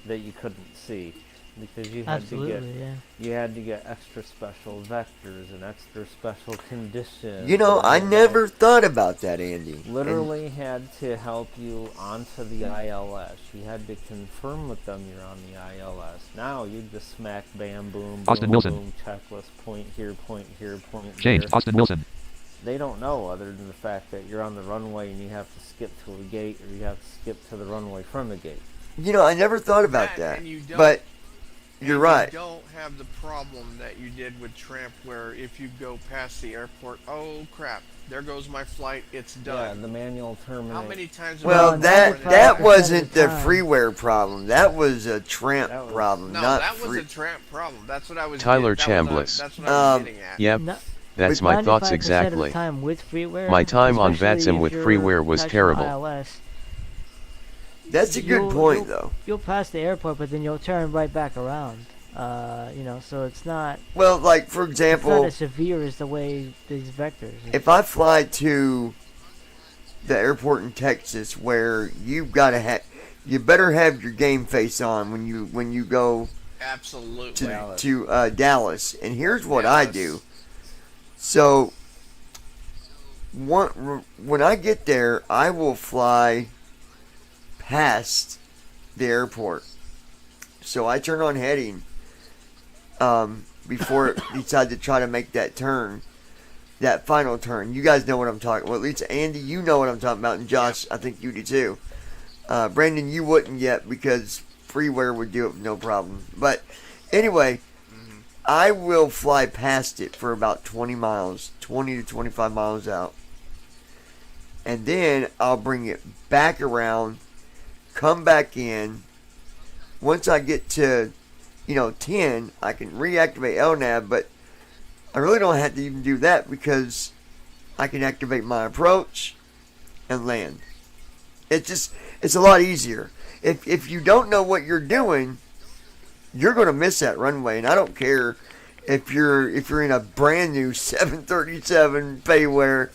that you couldn't see, because you had to get extra special vectors and extra special conditions. I never thought about that, Andy. Literally had to help you onto the ILS. You had to confirm with them you're on the ILS. Now you just smack, bam, boom, Austin boom, Wilson. boom, checklist, point here, point here, point James here. Austin Wilson. They don't know, other than the fact that you're on the runway and you have to skip to a gate, or you have to skip to the runway from the gate. I never thought about that. And you don't, but you're right. You don't have the problem that you did with Tramp, where if you go past the airport, oh crap, there goes my flight, it's Yeah, done. the manual terminate. How many times? Well, have I that done that wasn't at the the time. freeware problem. That was a tramp That was- problem, No, not that was free. a Tramp problem. That's what I was. Tyler getting- that was Chambliss. That's what I was getting at. Yep, No, that's With my thoughts 95% of the exactly. time with freeware, My time on especially VATSIM if with you're freeware was touching terrible. ILS, That's a good you'll- point, you'll- though. You'll pass the airport, but then you'll turn right back around. So it's not Well, like for it's not example, as severe as the way these vectors. if I fly to the airport in Texas, where you better have your game face on when you go Absolutely. to Dallas. And here's what I do. So when I get there, I will fly past the airport. So I turn on heading before it decide to try to make that turn, that final turn. You guys know what I'm talking about. Well, at least Andy, you know what I'm talking about, and Josh, I think you do too. Brandon, you wouldn't yet because freeware would do it with no problem. But anyway, I will fly past it for about 20 miles, 20 to 25 miles out. And then I'll bring it back around, come back in. Once I get to, 10, I can reactivate LNAV, but I really don't have to even do that because I can activate my approach and land. It's a lot easier. If you don't know what you're doing, you're going to miss that runway, and I don't care if you're in a brand new 737 payware,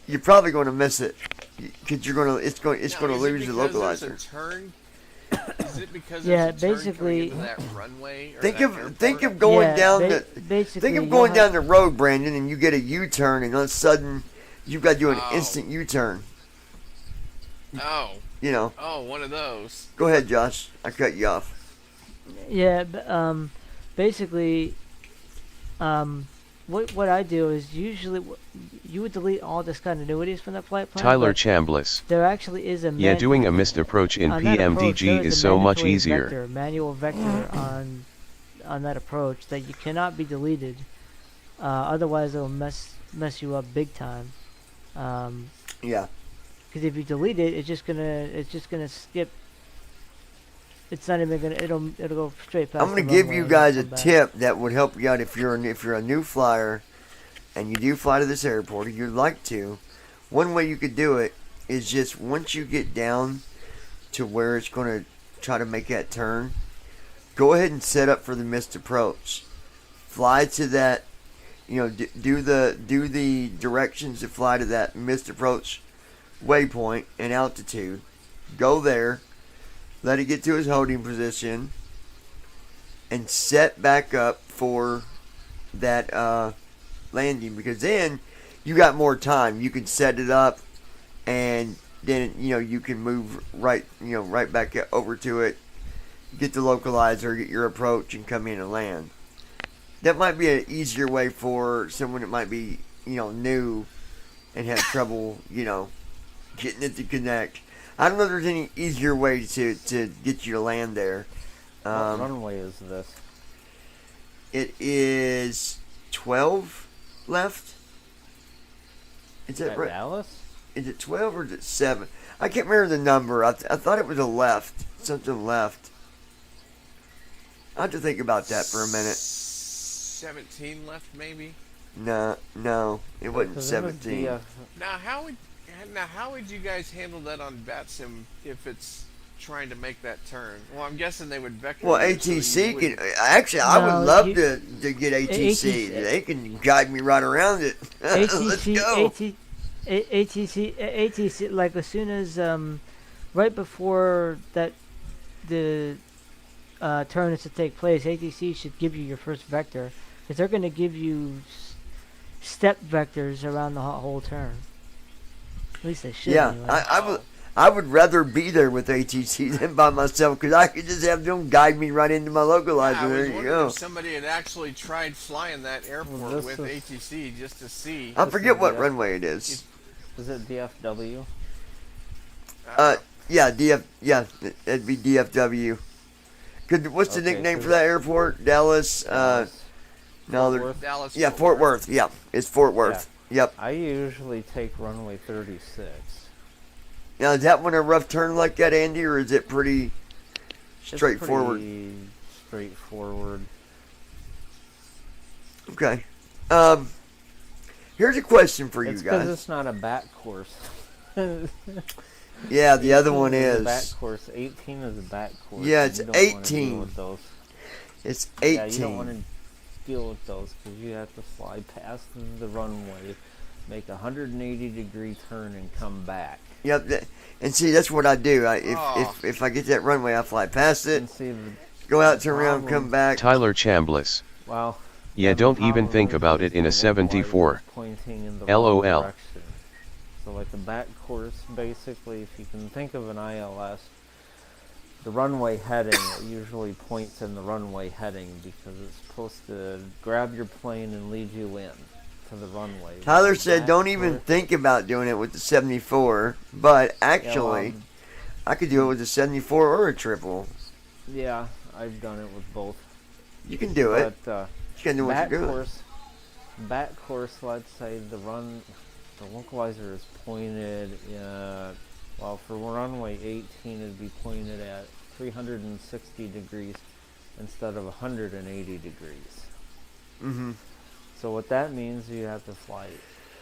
you're probably going to miss it because it's going to lose the localizer. Is it because Yeah, there's a turn basically- coming into that runway? Or Think that of going down basically the road, Brandon, and you get a U-turn, and all of a sudden you've got to do an instant U-turn. Oh, one of those. Go ahead, Josh. I cut you off. Yeah, basically, what I do is usually you would delete all discontinuities from the flight plan. Tyler but Chambliss. there actually is a Yeah, doing a missed approach in on that approach, there PMDG is is a so much mandatory easier. manual vector on that approach that you cannot be deleted. Otherwise, it'll mess you up big time. Yeah. Because if you delete it, it's just gonna skip. It's not even gonna. It'll go straight past. I'm going the to give runway you and guys a come back. tip that would help you out if you're a new flyer and you do fly to this airport or you'd like to. One way you could do it is just once you get down to where it's going to try to make that turn, go ahead and set up for the missed approach. Fly to that, do the directions to fly to that missed approach waypoint and altitude. Go there. Let it get to his holding position and set back up for that landing, because then you got more time. You can set it up and then you can move right back over to it, get the localizer, get your approach, and come in and land. That might be an easier way for someone that might be new and have trouble getting it to connect. I don't know if there's any easier way to get you to land there. What runway is this? It is 12 left. Is that At right? Dallas? Is it 12 or is it 7? I can't remember the number. I thought it was a left. Something left. I'll have to think about that for a minute. 17 left, maybe. No, it wasn't Because it was 17. Now, how would you guys handle that on BatSim if it's trying to make that turn? Well, I'm guessing they would vector. Well, it so you ATC wouldn't- can. Actually, I No, would love you- to get ATC. ATC They can guide me right around it. Let's go. ATC, like as soon as right before that the turn is to take place, ATC should give you your first vector, because they're going to give you step vectors around the whole turn. At least they should. Yeah, anyway. I would rather be there with ATC than by myself, because I could just have them guide me right into my localizer. Yeah, I There was you wondering go. if somebody had actually tried flying that airport Well, this with is- ATC just to see. I forget what Yeah. runway it is. Is it DFW? Yeah, it'd be DFW. What's the Okay, nickname for 'cause- that airport? Dallas. No, Fort they're Worth? Dallas. yeah, Fort Worth. Yeah, it's Fort Worth. Yep. I usually take runway 36. Now, is that one a rough turn like that, Andy, or is it pretty straightforward? It's pretty straightforward. Okay. Here's a question for you It's because guys. it's not a bat course. Yeah, the other 18 one a bat is. course. 18 is a bat course. Yeah, and it's you don't wanna 18. deal with those. It's Yeah, you don't want 18. to deal with those because you have to fly past the runway, make a 180-degree turn, and come back. Yep. And see, that's what I do. Oh. If I get that runway, I fly past it. And see, Go out, turn around, come back. Tyler Chambliss. Well, Yeah, the don't even problem think is about it in a the localizer 74. pointing in the LOL. wrong direction. So like the back course, basically, if you can think of an ILS, the runway heading, it usually points in the runway heading because it's supposed to grab your plane and lead you in to the runway. Tyler The said back don't even course- think about doing it with the 74, but actually, I could do it with a 74 or a triple. Yeah, I've done it with both. You can do it. But You can do what back you're doing. back course, let's say the localizer is pointed, well, for runway 18, it'd be pointed at 360 degrees instead of 180 degrees. Mm-hmm. So what that means, you have to fly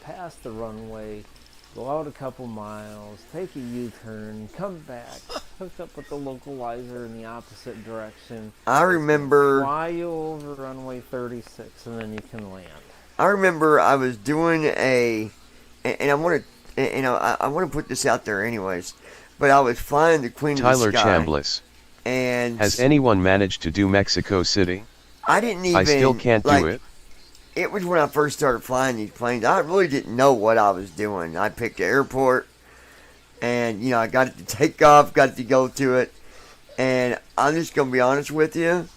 past the runway, go out a couple miles, take a U-turn, come back, hook up with the localizer in the opposite direction, I remember. fly you over runway 36, and then you can land. I remember I was doing and I want to, I want to put this out there anyways, but I was flying the Queen Tyler of the Sky, Chambliss. and Has anyone managed to do Mexico City? I didn't even. I still can't like, do it. It was when I first started flying these planes. I really didn't know what I was doing. I picked the airport, and I got it to take off, got it to go to it, and I'm just gonna be honest with you.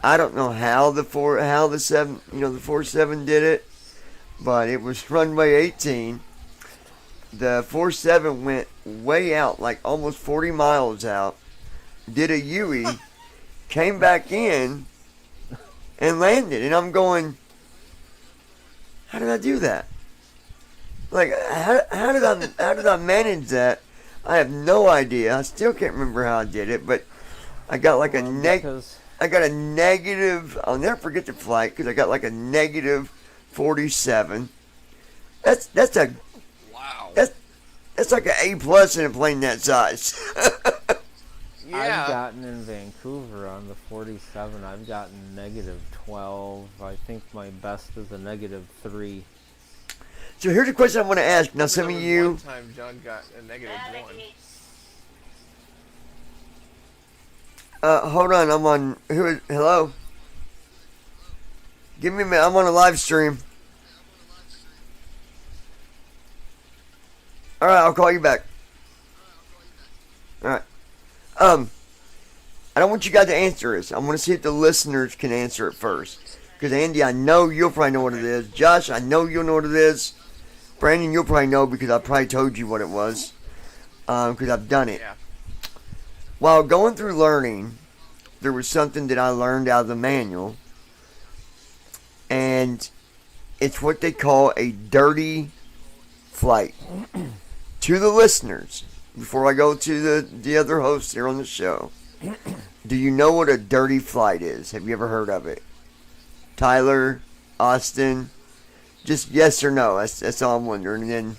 I don't know how the 47 did it, but it was runway 18. The 47 went way out, like almost 40 miles out. Did a UE, came back in, and landed. And I'm going, how did I do that? Like, how did I manage that? I have no idea. I still can't remember how I did it, but I got like Because I got a negative. I'll never forget the flight because I got like a negative 47. That's a Wow. that's like an A plus in a plane that size. Yeah. I've gotten in Vancouver on the 47, I've gotten negative 12. I think my best is a negative 3. So here's a question I want to ask. Now, There some of was you. One time John got a negative 1. Hold on. I'm on. Hello. Give me a minute. I'm on a live stream. All right, I'll call you back. All right. I don't want you guys to answer this. I want to see if the listeners can answer it first. Because Andy, I know you'll probably know what it is. Josh, I know you'll know what it is. Brandon, you'll probably know because I probably told you what it was. Because I've done it. Yeah. While going through learning, there was something that I learned out of the manual. And it's what they call a dirty flight. To the listeners, before I go to the other hosts here on the show, do you know what a dirty flight is? Have you ever heard of it? Tyler, Austin, just yes or no. That's all I'm wondering. And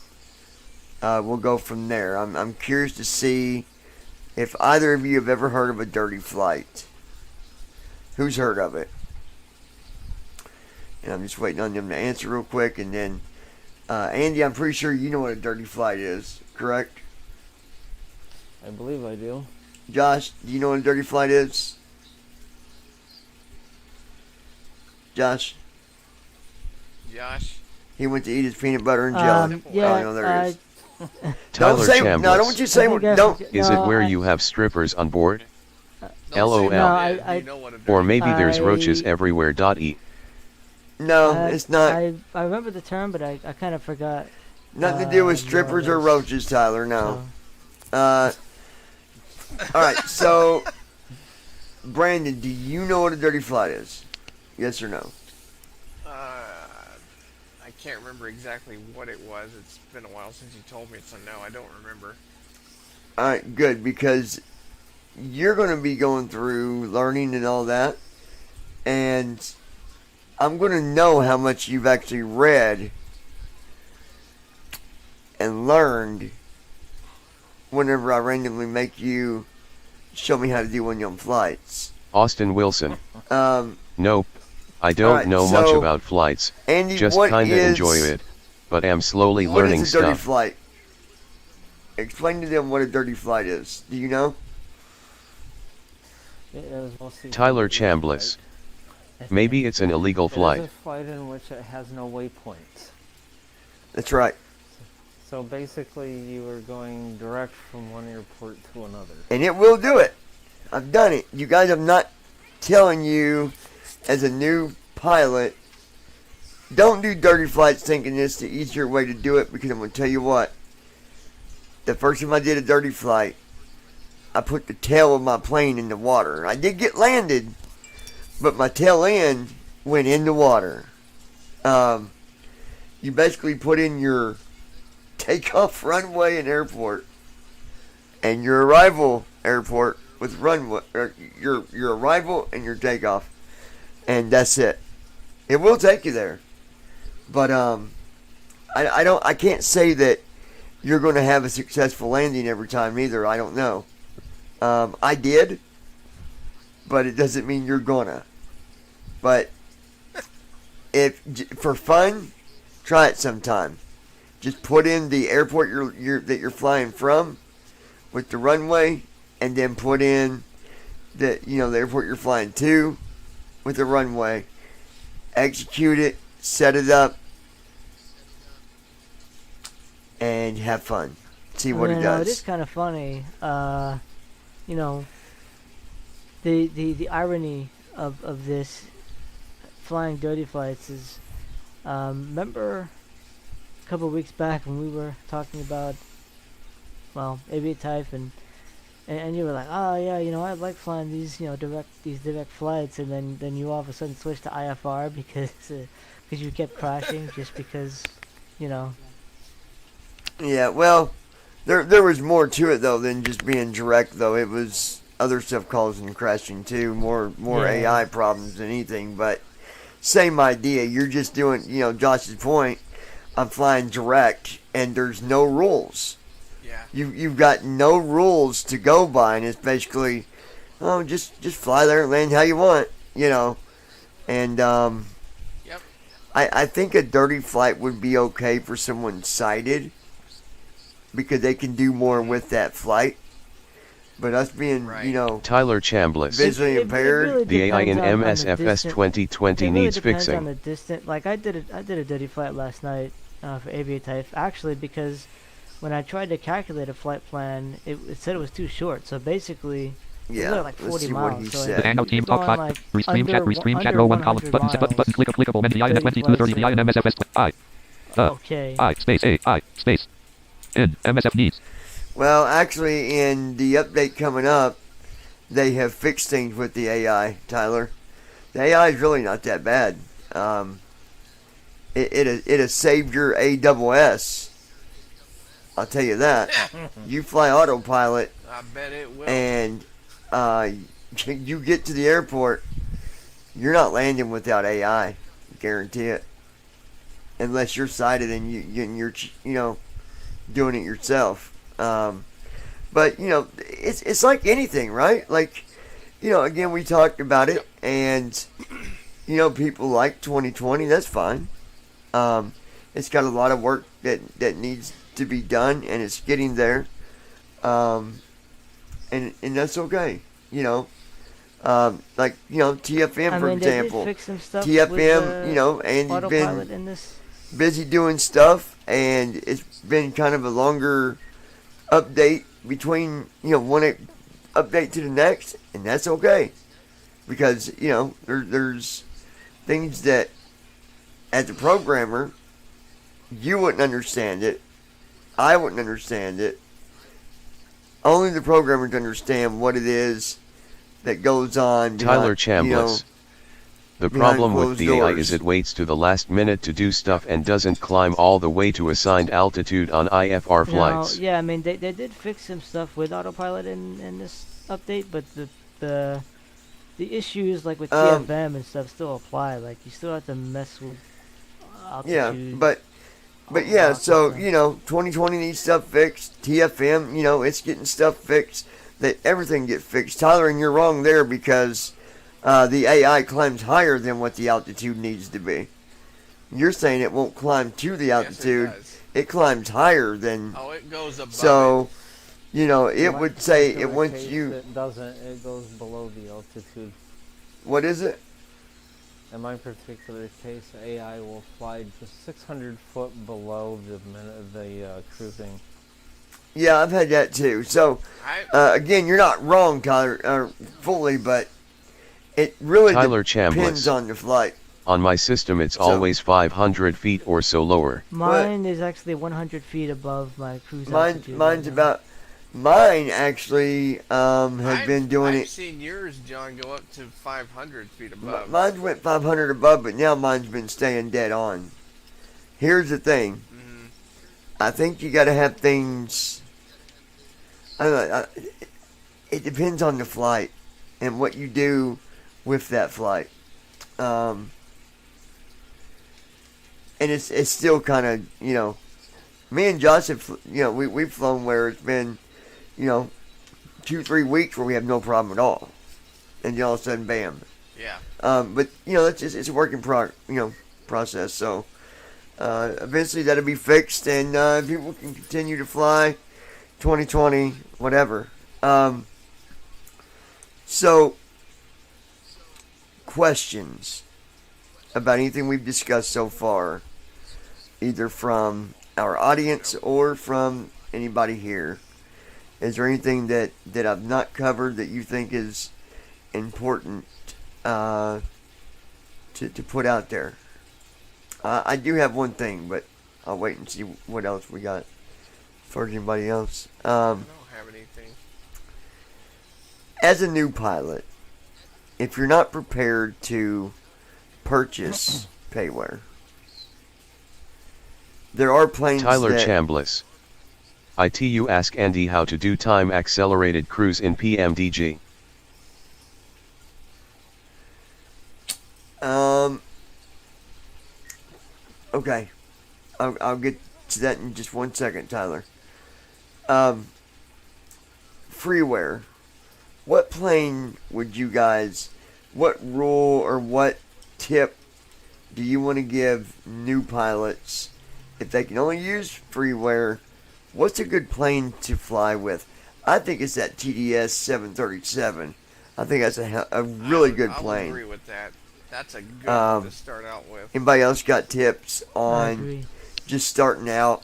then we'll go from there. I'm curious to see if either of you have ever heard of a dirty flight. Who's heard of it? And I'm just waiting on them to answer real quick. And then, Andy, I'm pretty sure you know what a dirty flight is, correct? I believe I do. Josh, do you know what a dirty flight is? Josh? Josh. He went to eat his peanut butter and jelly. Yeah, Oh, no, there it is. Tyler Don't say, no, Chambliss. don't you say, I guess- don't. Is no, it where I- you have strippers on board? Don't LOL. say No, that. I- You know what a Or dirty- maybe there's roaches I- everywhere. E. No, it's not. I remember the term, but I kind of forgot. Nothing to do with no, strippers or that's- roaches, Tyler, no. So, Alright, so, Brandon, do you know what a dirty flight is? Yes or no? I can't remember exactly what it was. It's been a while since you told me, so no, I don't remember. Alright, good, because you're going to be going through learning and all that, and I'm going to know how much you've actually read and learned whenever I randomly make you show me how to do one of your flights. Austin Wilson. Um, Nope. I don't Alright, know much so, about flights. Andy, Just what kinda is- enjoy it. But am slowly what learning is a dirty stuff. flight? Explain to them what a dirty flight is. Do you know? we'll see. Tyler Chambliss. Maybe it's an illegal It is flight. a flight in which it has no waypoints. That's right. So basically, you are going direct from one airport to another. And it will do it. I've done it. You guys, I'm not telling you as a new pilot, don't do dirty flights thinking it's the easier way to do it, because I'm going to tell you what. The first time I did a dirty flight, I put the tail of my plane in the water. I did get landed, but my tail end went in the water. You basically put in your takeoff runway and airport, and your arrival airport with runway, or your arrival and your takeoff, and that's it. It will take you there, but I can't say that you're going to have a successful landing every time either. I don't know. I did, but it doesn't mean you're gonna. But if for fun, try it sometime. Just put in the airport that you're flying from with the runway, and then put in the airport you're flying to with the runway. Execute it, set it up, and have fun. See what it does. It is kind of funny. The irony of this flying dirty flights is, remember a couple of weeks back when we were talking about, aviate type, and you were like, oh yeah, I like flying these direct flights, and then you all of a sudden switched to IFR because you kept crashing just because. Yeah, well, there was more to it though than just being direct though. It was other stuff causing crashing too, more AI problems than anything. But same idea. You're just doing, Josh's point. I'm flying direct, and there's no rules. Yeah. You've got no rules to go by, and it's basically, just fly there and land how you want, And Yep. I think a dirty flight would be okay for someone sighted, because they can do more with that flight. But us being, Right. Tyler Chambliss. visually impaired, really The AI in depends on the MSFS distance. 2020 It really needs depends on fixing. the distance. Like I did a dirty flight last night for aviate type, actually, because when I tried to calculate a flight plan, it said it was too short. So basically, yeah. like Let's 40 see what miles, he so said. The Hangout team You're talk going, clock. like, Restream chat. under Restream chat. under Row 1 column. 100 Button. Button. Button. miles. Clickable. Menu. The IN 2230. The IN MSFS. Okay. I space A I space in MSF needs. Well, actually, in the update coming up, they have fixed things with the AI, Tyler. The AI is really not that bad. It has saved your AWS. I'll tell you that. You fly autopilot, I bet it will. and you get to the airport, you're not landing without AI. Guarantee it. Unless you're sighted and you're doing it yourself. But it's like anything, right? Like, again, we talked about it, and people like 2020. That's fine. It's got a lot of work that needs to be done, and it's getting there. And that's okay. Like TFM, for example. They did fix some stuff TFM, with, Andy's autopilot been in this. busy doing stuff, and it's been kind of a longer update between one update to the next, and that's okay, because there's things that as a programmer you wouldn't understand it, I wouldn't understand it. Only the programmers understand what it is that goes on. Tyler behind, Chambliss. The behind problem with closed the AI doors. is it waits to the last minute to do stuff and doesn't climb all the way to assigned altitude on IFR flights. Yeah, I mean they did fix some stuff with autopilot in this update, but the issues like with TFM and stuff still apply. Like you still have to mess with altitude. Yeah, but yeah, so 2020 needs stuff fixed. TFM, it's getting stuff fixed. That everything get fixed. Tyler, and you're wrong there, because the AI climbs higher than what the altitude needs to be. You're saying it won't climb to the altitude. Yes, it does. It climbs higher than. Oh, it goes above So, you know, it my would say it particular wants case, you. It doesn't. It goes below the altitude. What is it? In my particular case, AI will fly just 600 foot below the cruising. Yeah, I've had that too. So, again, you're not wrong, Tyler, fully, but it really Tyler depends Chambliss. on the flight. On my system it's always 500 feet or so lower. Mine is actually 100 feet above my cruise altitude. Mine's about. Mine actually has been doing I've it. seen yours, John, go up to 500 feet above. Mine went 500 above, but now mine's been staying dead on. Here's the thing. Mhm. I think you got to have things. I don't know, it depends on the flight and what you do with that flight. And it's still kind of, you know, me and Josh have, you know, we've flown where it's been, you know, 2-3 weeks where we have no problem at all, and then all of a sudden, bam. Yeah. But you know, it's a work in process. So eventually that'll be fixed, and people can continue to fly 2020, whatever. So questions about anything we've discussed so far, either from our audience or from anybody here. Is there anything that I've not covered that you think is important to put out there? I do have one thing, but I'll wait and see what else we got for anybody else. I don't have anything. As a new pilot, if you're not prepared to purchase payware, there are planes Tyler that... Chambliss. ITU ask Andy how to do time accelerated cruise in PMDG. Okay. I'll get to that in just 1 second, Tyler. Freeware. What plane would you guys, what rule or what tip do you want to give new pilots if they can only use freeware? What's a good plane to fly with? I think it's that TDS 737. I think that's a really good plane. I would agree with that. That's a good one to start out with. Anybody else got tips I on agree. just starting out?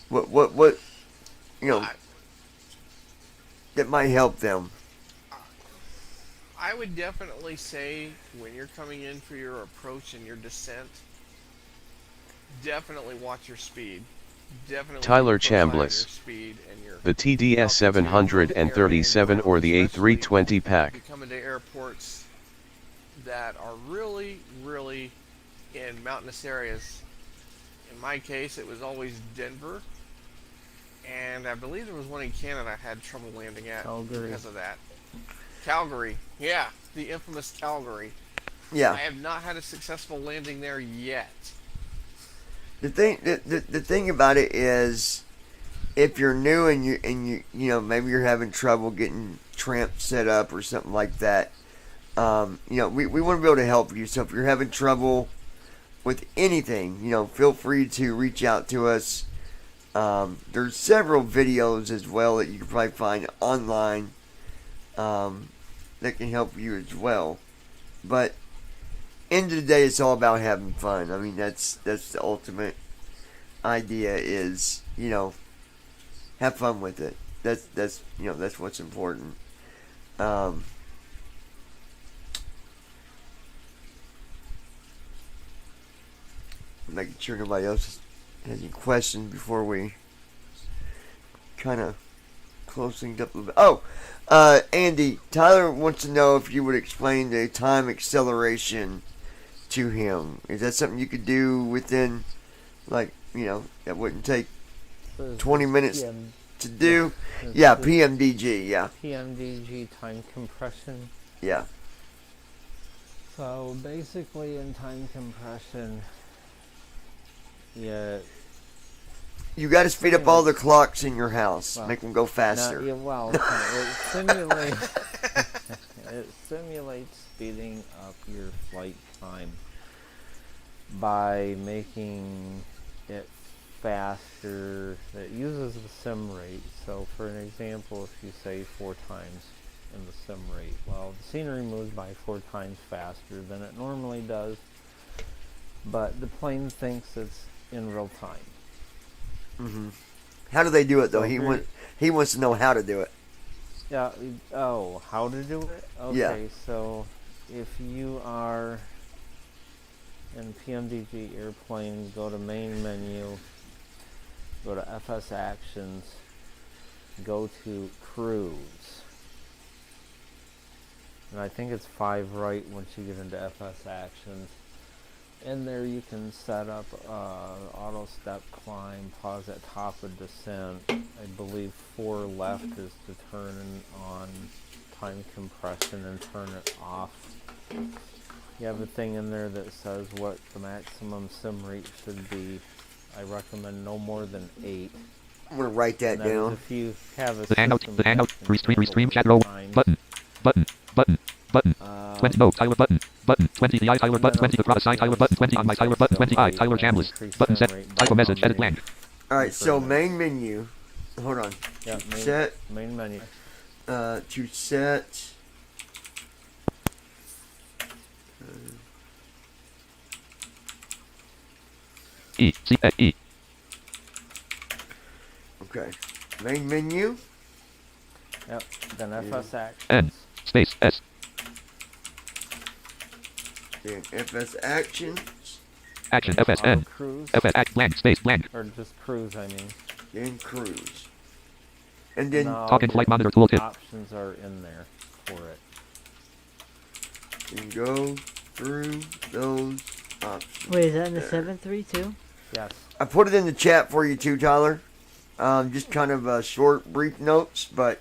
What you know that might help them? I would definitely say when you're coming in for your approach and your descent, definitely watch your speed. Definitely Tyler keep a close eye on your Chambliss. speed and your The TDS 737 or the A320 You pack. come into airports that are really, really in mountainous areas. In my case, it was always Denver, and I believe there was one in Canada I had trouble landing at Calgary. because of that. Calgary, yeah, the infamous Calgary. I Yeah. have not had a successful landing there yet. The thing about it is, if you're new and you know maybe you're having trouble getting tramp set up or something like that, you know we want to be able to help you. So if you're having trouble with anything, you know, feel free to reach out to us. There's several videos as well that you can probably find online that can help you as well. But end of the day, it's all about having fun. I mean, that's the ultimate idea is, you know, have fun with it. That's you know, that's what's important. Making sure nobody else has any questions before we kind of close things up a little bit. Oh, Andy, Tyler wants to know if you would explain the time acceleration to him. Is that something you could do within, like, you know, that wouldn't take 20 minutes to do? Yeah, PMDG, yeah. PMDG time compression. Yeah. So basically in time compression, yeah. You got to speed up all the clocks in your house. Well, Make them go faster. Yeah, well, it simulates it simulates speeding up your flight time by making it faster. It uses the sim rate. So for an example, if you say 4 times in the sim rate, well, the scenery moves by 4 times faster than it normally does, but the plane thinks it's in real time. Mm-hmm. How do they do it though? So He wants to know how to do it. Yeah. Oh, how to do it? Okay. Yeah. So if you are in PMDG airplane, go to main menu, go to FS Actions, go to Cruise. And I think it's 5 right once you get into FS Actions. In there you can set up auto step climb, pause at top of descent. I believe 4 left is to turn on time compression and turn it off. You have a thing in there that says what the maximum sim rate should be. I recommend no more than 8. I'm gonna write that down. If you have a The handout, restream chat row, time, button. 20 no, Tyler button. 20 the I Tyler button, 20 the cross side Tyler button, 20 on my Tyler button, 20 I Tyler Jamless. Button set, type a message, edit blank. Alright, so main menu. Hold on. Yeah, main menu. To set. E. Okay. Main menu. Yep. Then FS Actions. N. Space S. Then FS Actions. Action FSN. Cruise. FS act blank space blank. Or just Cruise, I mean. Then Cruise. And then Talk and flight monitor tooltip. Options are in there for it. and go through those options. Wait, is that in the there. 732? Yes. I put it in the chat for you too, Tyler. Just kind of short, brief notes, but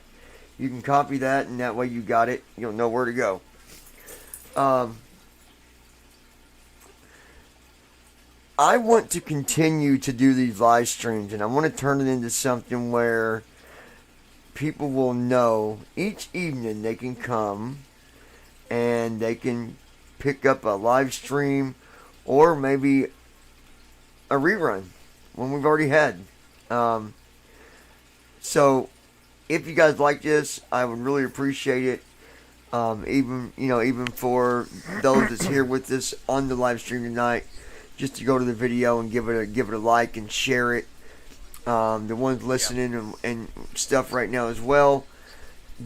you can copy that, and that way you got it. You'll know where to go. I want to continue to do these live streams, and I want to turn it into something where people will know each evening they can come and they can pick up a live stream or maybe a rerun when we've already had. So if you guys like this, I would really appreciate it. Even for those that's here with us on the live stream tonight, just to go to the video and give it a like and share it. The ones listening and stuff right now as well,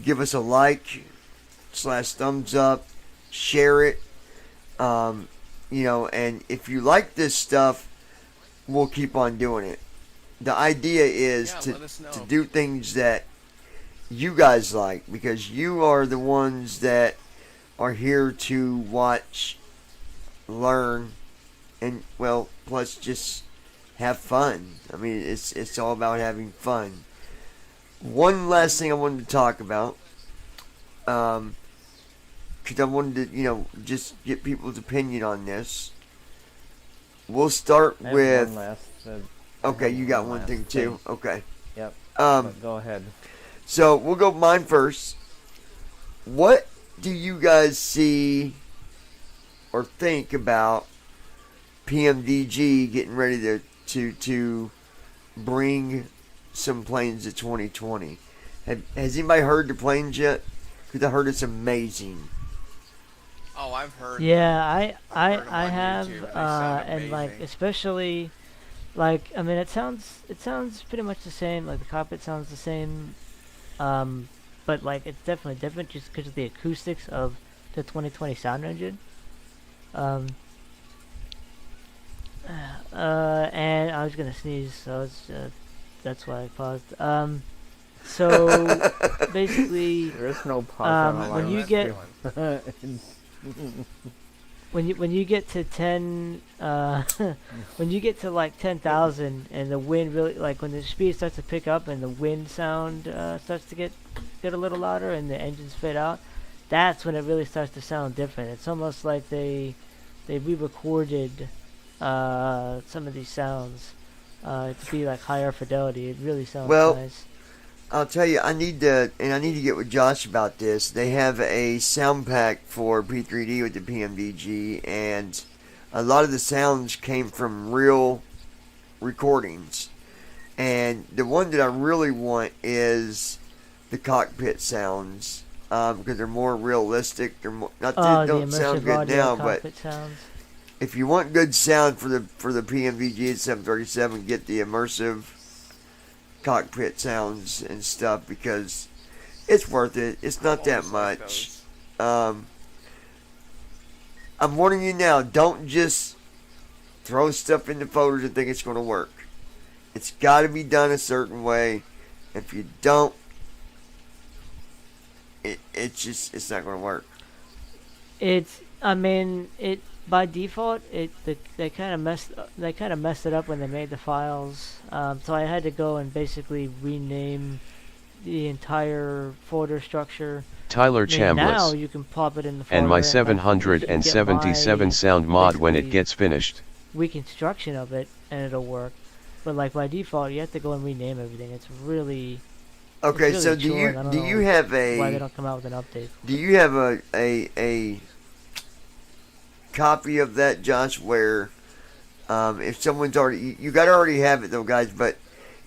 give us a like / thumbs up, share it. And if you like this stuff, we'll keep on doing it. The idea is to do things that you guys like, because you are the ones that are here to watch, learn, and plus just have fun. I mean, it's all about having fun. One last thing I wanted to talk about, because I wanted to, just get people's opinion on this. We'll start with. Okay, you got one thing too. Okay. Yep. Go ahead. So we'll go mine first. What do you guys see or think about PMDG getting ready to bring some planes to 2020? Has anybody heard the planes yet? Because I heard it's amazing. Oh, I've heard. Yeah, I've heard I have, YouTube, and they sound and like amazing. especially, like I mean, it sounds pretty much the same. Like the cockpit sounds the same, but like it's definitely different just because of the acoustics of the 2020 sound engine. And I was gonna sneeze, so it's, that's why I paused. So basically, There is no pause. when you get when you get to 10, when you get to like 10,000 and the wind really, like when the speed starts to pick up and the wind sound starts to get a little louder and the engines fade out, that's when it really starts to sound different. It's almost like they re-recorded some of these sounds to be like higher fidelity. It really sounds nice. I'll tell you, I need to get with Josh about this. They have a sound pack for P3D with the PMDG, and a lot of the sounds came from real recordings. And the one that I really want is the cockpit sounds, because they're more realistic. They're more, not that they don't sound good now, but sounds. if you want good sound for the PMVG 737, get the immersive cockpit sounds and stuff, because it's worth it. It's not that much. I'm warning you now, don't just throw stuff into folders and think it's going to work. It's got to be done a certain way. If you don't, it's not going to work. By default, they kind of messed it up when they made the files. So I had to go and basically rename the entire folder structure. Tyler Now Chambliss. you can pop it in the folder. And my you can get 777 sound mod when it basically gets finished. reconstruction of it, and it'll work. But like by default, you have to go and rename everything. It's really Okay, it's so really chilling. I don't do know you have why they a don't come out with an update? do you have a copy of that, Josh? Where if someone's already you got to already have it though, guys. But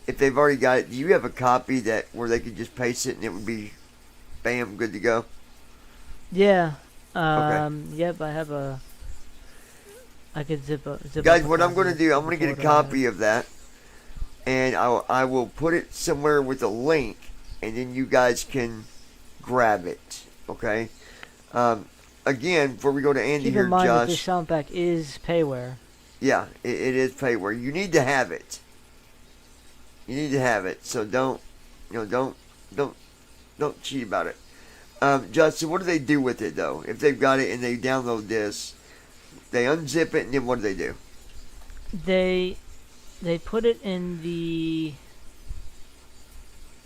if they've already got it, do you have a copy that where they could just paste it and it would be, bam, good to go? Yeah. Okay. Yep, I have a. I could zip Guys, up a what I'm going to copy do, I'm going to get a folder I have. copy of that, and I will put it somewhere with a link, and then you guys can grab it. Okay. Again, before we go to Andy Keep here, in mind that Josh. this sound pack is payware. Yeah, it is payware. You need to have it. You need to have it. So don't cheat about it. Josh, so what do they do with it though? If they've got it and they download this, they unzip it and then what do? They put it in the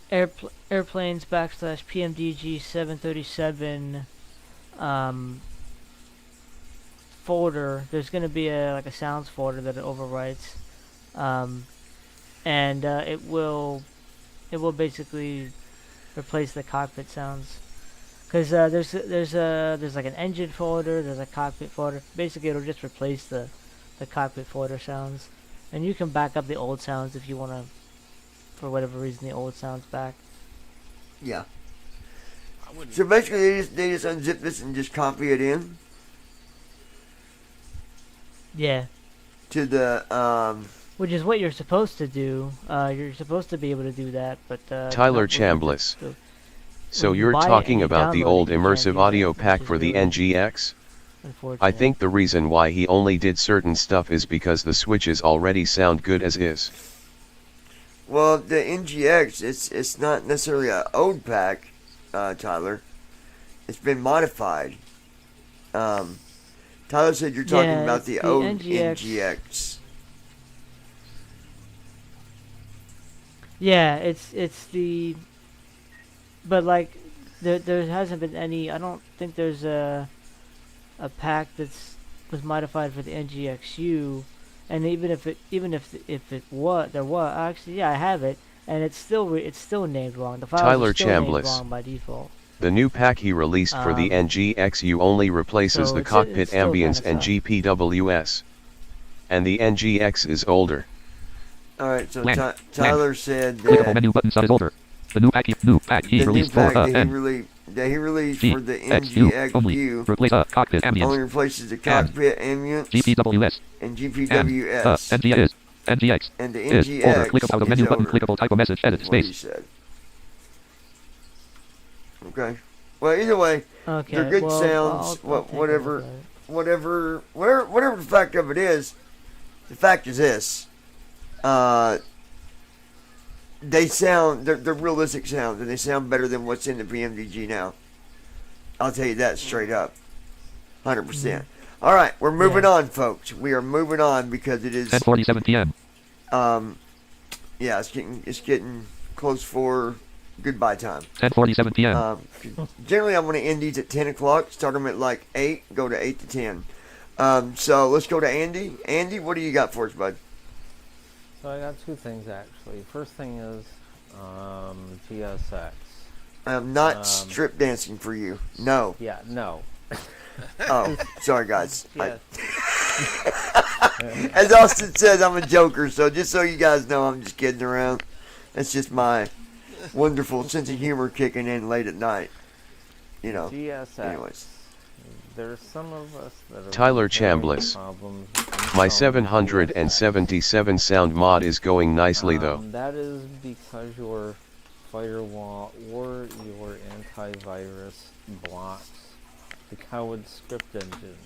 airplanes / PMDG 737 folder. There's going to be a sounds folder that it overwrites, and it will basically replace the cockpit sounds. Because there's like an engine folder, there's a cockpit folder. Basically, it'll just replace the cockpit folder sounds, and you can back up the old sounds if you want to, for whatever reason, the old sounds back. Yeah. I wouldn't. So basically, they just unzip this and just copy it in Yeah, to the which is what you're supposed to do. You're supposed to be able to do that, but Tyler not with Chambliss. the- So when you you're buy it talking and you about the download old it, you can't immersive do audio that, pack which for is the really NGX? unfortunate. I think the reason why he only did certain stuff is because the switches already sound good as is. well, the NGX, it's not necessarily an old pack, Tyler. It's been modified. Tyler said you're talking Yeah, about the the old NGX. NGX. Yeah, it's the, but like there hasn't been any. I don't think there's a pack was modified for the NGXU, and even if it was actually, yeah, I have it, and it's still named wrong. The files Tyler are still named Chambliss. wrong by default. The new pack he released for the NGXU only replaces so the it's cockpit still ambience kinda and sucks. GPWS. And the NGX is older. All right, so Blank. Tyler said Clickable that menu button size older. The new pack he the new released for pack that N. he released G for the X U only NGXU replace cockpit only ambience replaces the cockpit ambience GPWS and and GPWS, NGX and the is older. NGX Clickable out of is menu button. older. Clickable type of message edit That's what he space. said. Okay. Well, either way, Okay, they're good well, sounds. I'll take a Whatever look at it. whatever the fact of it is, the fact is this: they sound they're realistic sounds, and they sound better than what's in the PMDG now. I'll tell you that straight up, 100%. All right, we're moving on, folks. We are moving on because it is 10:47 p.m. yeah, it's getting close for goodbye time. 10:47 p.m. Generally, I'm going to end these at 10 o'clock, start them at like 8, go to 8 to 10. So let's go to Andy. Andy, what do you got for us, bud? So I got two things actually. First thing is GSX. I'm not strip dancing for you. No. Yeah, no. Oh, sorry, guys. Yeah. As Austin says, I'm a joker, so just so you guys know, I'm just kidding around. That's just my wonderful sense of humor kicking in late at night. You know. GSX. Anyways. There's some of us that are Tyler having Chambliss. problems My installing 777 sound mod is going nicely though. That is because your firewall or your antivirus blocks the coward script engine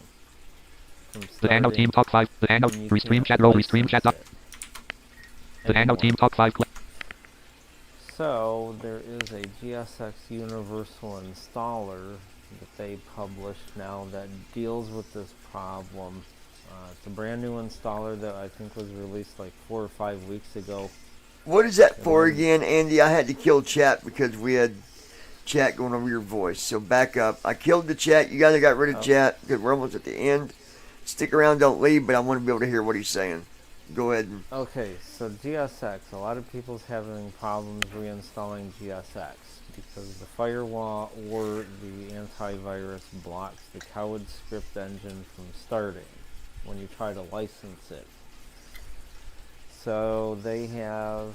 from The Hangout team starting top 5. The Hangout when you restream can't chat roll restream license chat up. it The Hangout team anymore. top 5. So there is a Gsx Universal Installer that they published now that deals with this problem. It's a brand new installer that I think was released like 4 or 5 weeks ago. What is that for again, Andy? I had to kill chat because we had chat going over your voice. So back up. I killed the chat. You guys got rid of chat because we're almost at the end. Stick around, don't leave, but I want to be able to hear what he's saying. Go ahead. Okay, so GSX, a lot of people's having problems reinstalling GSX because the firewall or the antivirus blocks the coward script engine from starting when you try to license it. So they have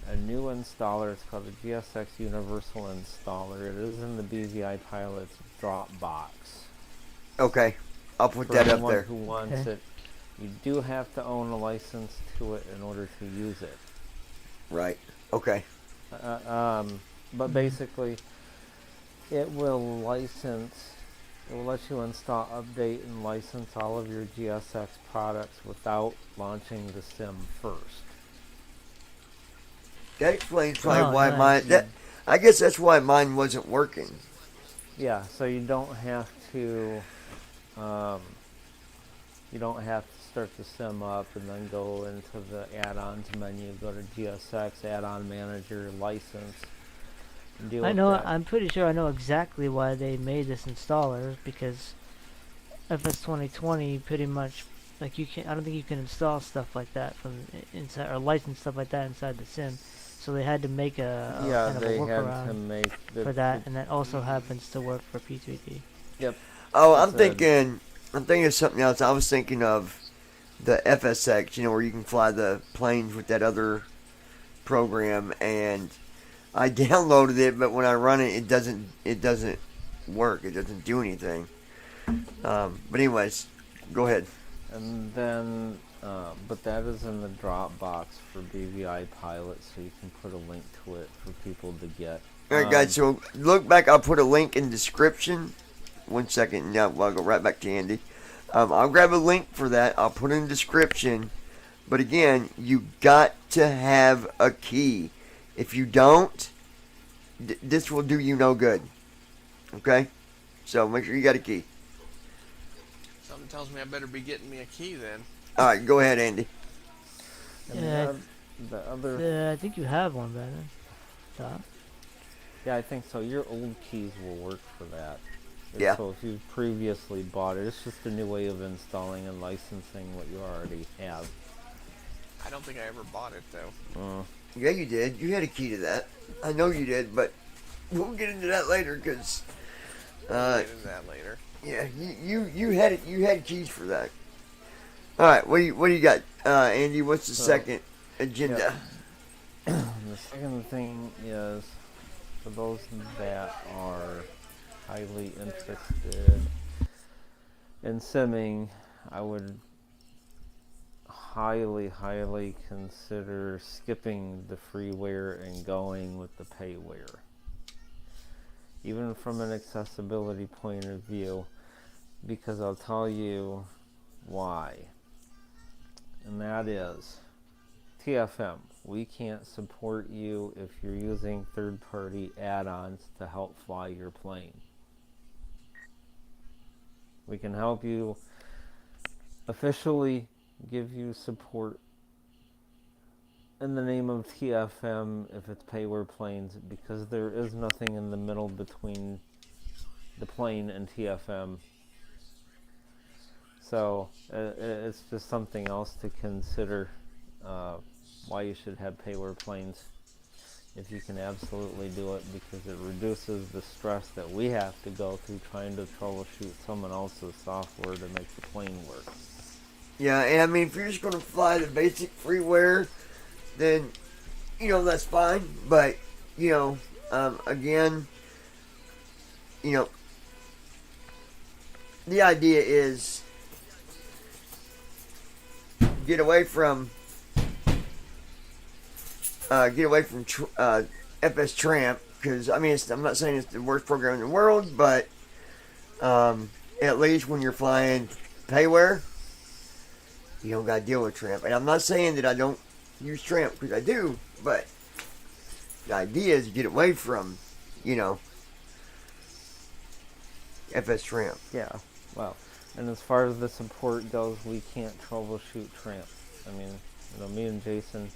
a new installer. It's called the Gsx Universal Installer. It is in the BVI Pilot's Dropbox. Okay. I'll put For that up anyone there. who wants it, you do have to own a license to it in order to use it. Right. Okay. But basically, it will let you install, update, and license all of your GSX products without launching the SIM first. That explains probably Oh, why nice. I guess that's why mine wasn't working. Yeah, so you don't have to start the sim up and then go into the add-ons menu, go to GSX add-on manager, license, and deal I with know. that. I'm pretty sure I know exactly why they made this installer, because FS 2020 pretty much, like, you can. I don't think you can install stuff like that from inside, or license stuff like that inside the sim. So they had to make a Yeah, kind of a they had to workaround make for that, and that also happens to work for P3D. Yep. Oh, I'm It's a- thinking of something else. I was thinking of the FSX, where you can fly the planes with that other program, and I downloaded it, but when I run it, it doesn't work. It doesn't do anything. But anyways, go ahead. And then, but that is in the Dropbox for BVI Pilot, so you can put a link to it for people to get. All right, guys. So look back. I'll put a link in the description. 1 second. Now I'll go right back to Andy. I'll grab a link for that. I'll put it in the description. But again, you got to have a key. If you don't, this will do you no good. Okay? So make sure you got a key. Something tells me I better be getting me a key then. All right, go ahead, Andy. And Yeah, the other, I think you have one, Brandon. Top. yeah, I think so. Your old keys will work for that. Yeah. So if you've previously bought it, it's just a new way of installing and licensing what you already have. I don't think I ever bought it though. Yeah, you did. You had a key to that. I know you did, but we'll get into that later because, We'll get into that later. yeah, you had it. You had keys for that. All right, what do you got, Andy? What's the second agenda? The second thing is, for those that are highly interested in simming, I would highly consider skipping the freeware and going with the payware. Even from an accessibility point of view, because I'll tell you why. And that is TFM. We can't support you if you're using third-party add-ons to help fly your plane. We can help you officially give you support in the name of TFM if it's payware planes, because there is nothing in the middle between the plane and TFM. So it's just something else to consider, why you should have payware planes if you can absolutely do it, because it reduces the stress that we have to go through trying to troubleshoot someone else's software to make the plane work. Yeah, and I mean, if you're just going to fly the basic freeware, then, that's fine. But, again, the idea is get away from FS Tramp, because, I mean, I'm not saying it's the worst program in the world, but at least when you're flying payware, you don't got to deal with Tramp. And I'm not saying that I don't use Tramp, because I do, but the idea is to get away from, FS Tramp. Yeah, well, and as far as the support goes, we can't troubleshoot Tramp. I mean, me and Jason,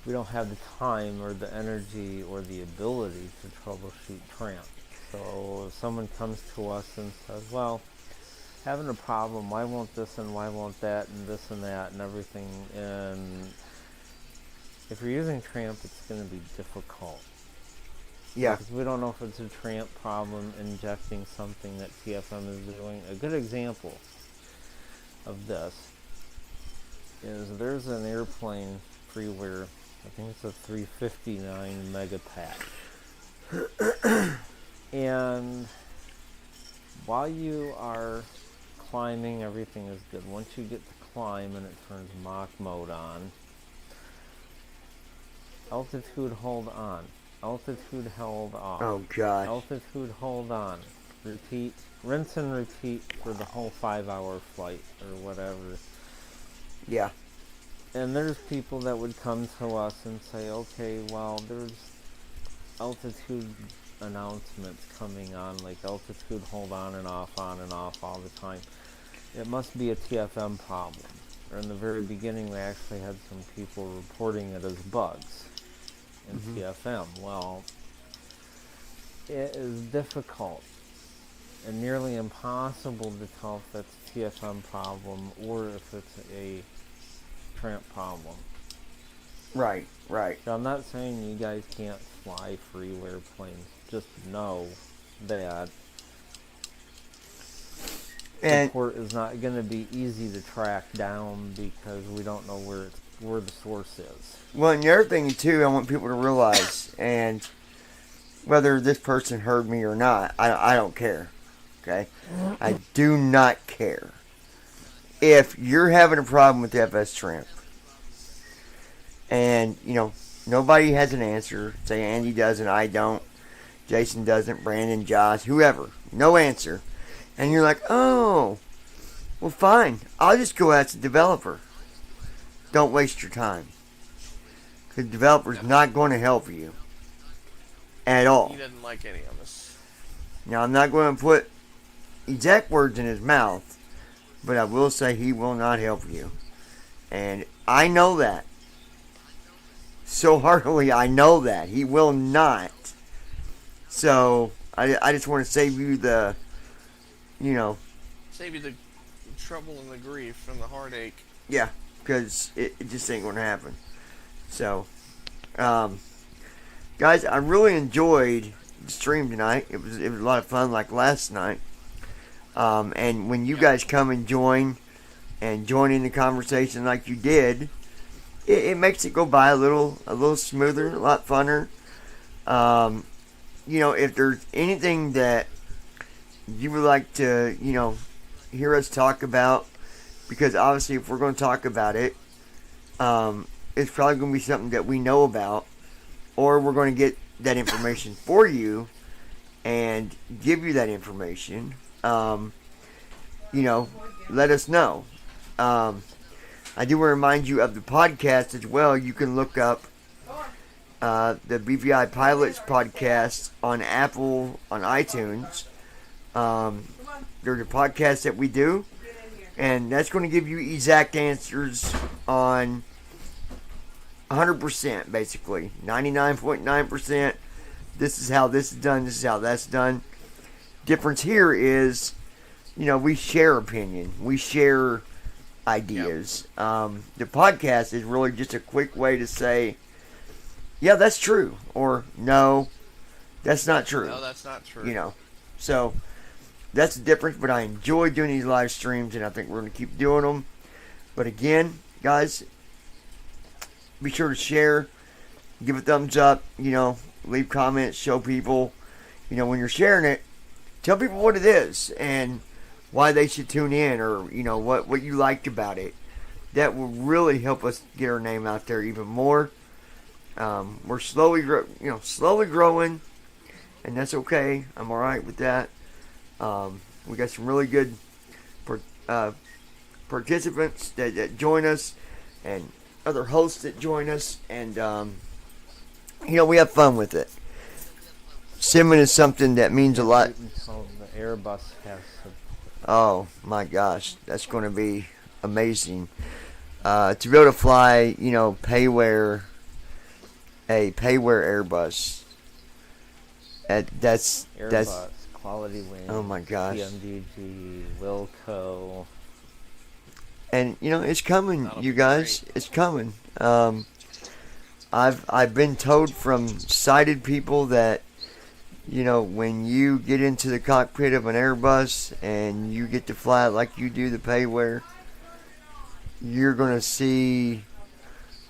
we don't have the time or the energy or the ability to troubleshoot Tramp. So if someone comes to us and says, well, having a problem, why won't this and why won't that and this and that and everything, and if you're using Tramp, it's going to be difficult. Yeah. Because we don't know if it's a Tramp problem injecting something that TFM is doing. A good example of this is there's an airplane freeware, I think it's a 359 megapack. And while you are climbing, everything is good. Once you get to climb and it turns Mach mode on, altitude hold on, altitude held off. Oh, God. Altitude hold on. Repeat, rinse and repeat for the whole 5-hour flight or whatever. Yeah. And there's people that would come to us and say, okay, well, there's altitude announcements coming on, like altitude hold on and off all the time. It must be a TFM problem. Or in the very beginning, we actually had some people reporting it as bugs in TFM. Well, it is difficult and nearly impossible to tell if that's a TFM problem or if it's a Tramp problem. Right. So I'm not saying you guys can't fly freeware planes. Just know that support is not going to be easy to track down because we don't know where the source is. Well, and the other thing too, I want people to realize, and whether this person heard me or not, I don't care. Okay, I do not care. If you're having a problem with the FS Tramp, and nobody has an answer, say Andy doesn't, I don't, Jason doesn't, Brandon, Josh, whoever, no answer, and you're like, oh, well, fine, I'll just go ask the developer. Don't waste your time. The developer's not going to help you at all. He doesn't like any of us. Now, I'm not going to put exact words in his mouth, but I will say he will not help you. And I know that. So heartily, I know that. He will not. So, I just want to save you the, Save you the trouble and the grief and the heartache. Yeah, because it just ain't going to happen. So, guys, I really enjoyed the stream tonight. It was a lot of fun, like last night. And when you guys come and join in the conversation like you did, it makes it go by a little smoother, a lot funner. If there's anything that you would like to, hear us talk about, because obviously if we're going to talk about it, it's probably going to be something that we know about, or we're going to get that information for you and give you that information. Let us know. I do want to remind you of the podcast as well. You can look up the BVI Pilots podcast on Apple, on iTunes. There's a podcast that we do, and that's going to give you exact answers on 100%, basically. 99.9%. This is how this is done. This is how that's done. Difference here is, we share opinion. We share ideas. Yep. The podcast is really just a quick way to say, yeah, that's true. Or, no, that's not true. No, that's not true. So, that's the difference. But I enjoy doing these live streams, and I think we're going to keep doing them. But again, guys, be sure to share, give a thumbs up, leave comments, show people, when you're sharing it, tell people what it is and why they should tune in, or, what you liked about it. That will really help us get our name out there even more. We're slowly growing, and that's okay. I'm all right with that. We got some really good participants that join us, and other hosts that join us, and we have fun with it. Simming is something that means a lot. Until the Airbus has some. Oh my gosh, that's going to be amazing. To be able to fly, payware, a payware Airbus. That's Quality Wing. Oh my gosh. PMDG, Wilco. And it's coming, you guys. It's coming. I've been told from sighted people that when you get into the cockpit of an Airbus and you get to fly it like you do the payware, you're gonna see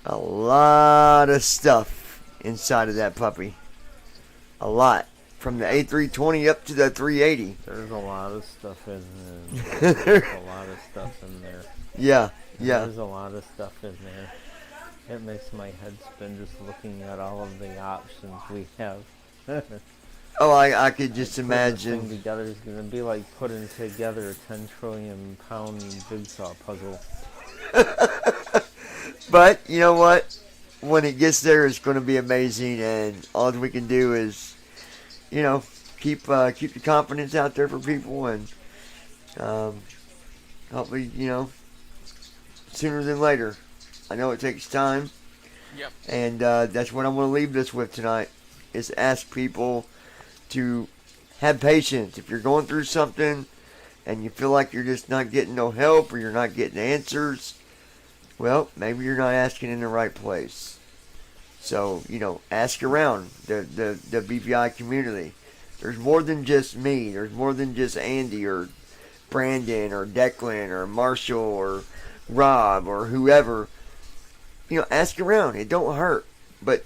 a lot of stuff inside of that puppy. A lot. From the A320 up to the 380. There's a lot of stuff in there. There's a lot of stuff in there. Yeah. There's a lot of stuff in there. It makes my head spin just looking at all of the options we have. Oh, I could just imagine. Putting this thing together is going to be like putting together a 10 trillion pound jigsaw puzzle. But you know what? When it gets there, it's going to be amazing, and all we can do is, keep the confidence out there for people, and hopefully, sooner than later. I know it takes time. Yep. And that's what I'm going to leave this with tonight, is ask people to have patience. If you're going through something and you feel like you're just not getting no help, or you're not getting answers, well, maybe you're not asking in the right place. So, ask around the BVI community. There's more than just me. There's more than just Andy or Brandon or Declan or Marshall or Rob or whoever. Ask around. It don't hurt. But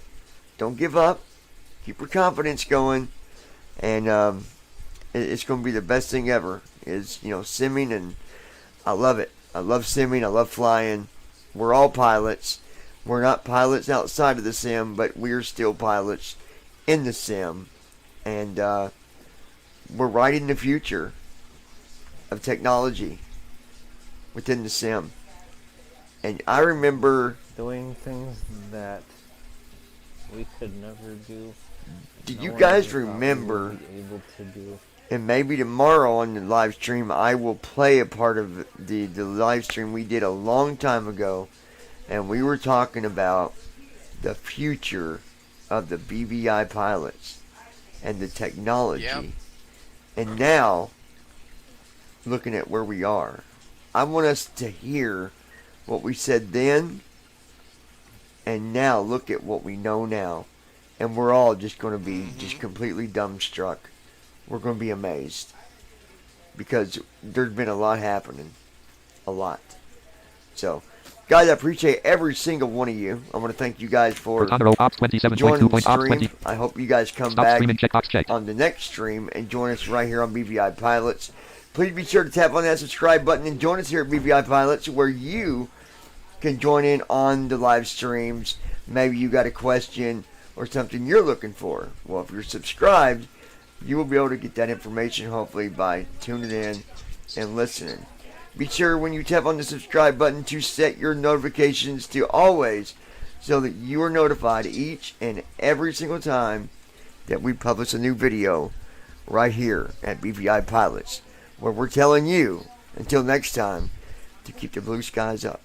don't give up. Keep your confidence going. And it's going to be the best thing ever. Is, simming, and I love it. I love simming. I love flying. We're all pilots. We're not pilots outside of the sim, but we're still pilots in the sim. And we're right in the future of technology within the sim. And I remember doing things that we could never do. Do you guys remember? Able to do. And maybe tomorrow on the live stream, I will play a part of the live stream we did a long time ago. And we were talking about the future of the BVI pilots and the technology. Yep. And now, looking at where we are, I want us to hear what we said then, and now look at what we know now. And we're all just going to be just completely dumbstruck. We're going to be amazed. Because there's been a lot happening. A lot. So, guys, I appreciate every single one of you. I want to thank you guys for joining the stream. I hope you guys come back on the next stream and join us right here on BVI Pilots. Please be sure to tap on that subscribe button and join us here at BVI Pilots, where you can join in on the live streams. Maybe you got a question or something you're looking for. Well, if you're subscribed, you will be able to get that information hopefully by tuning in and listening. Be sure when you tap on the subscribe button to set your notifications to always, so that you are notified each and every single time that we publish a new video right here at BVI Pilots, where we're telling you, until next time, to keep the blue skies up.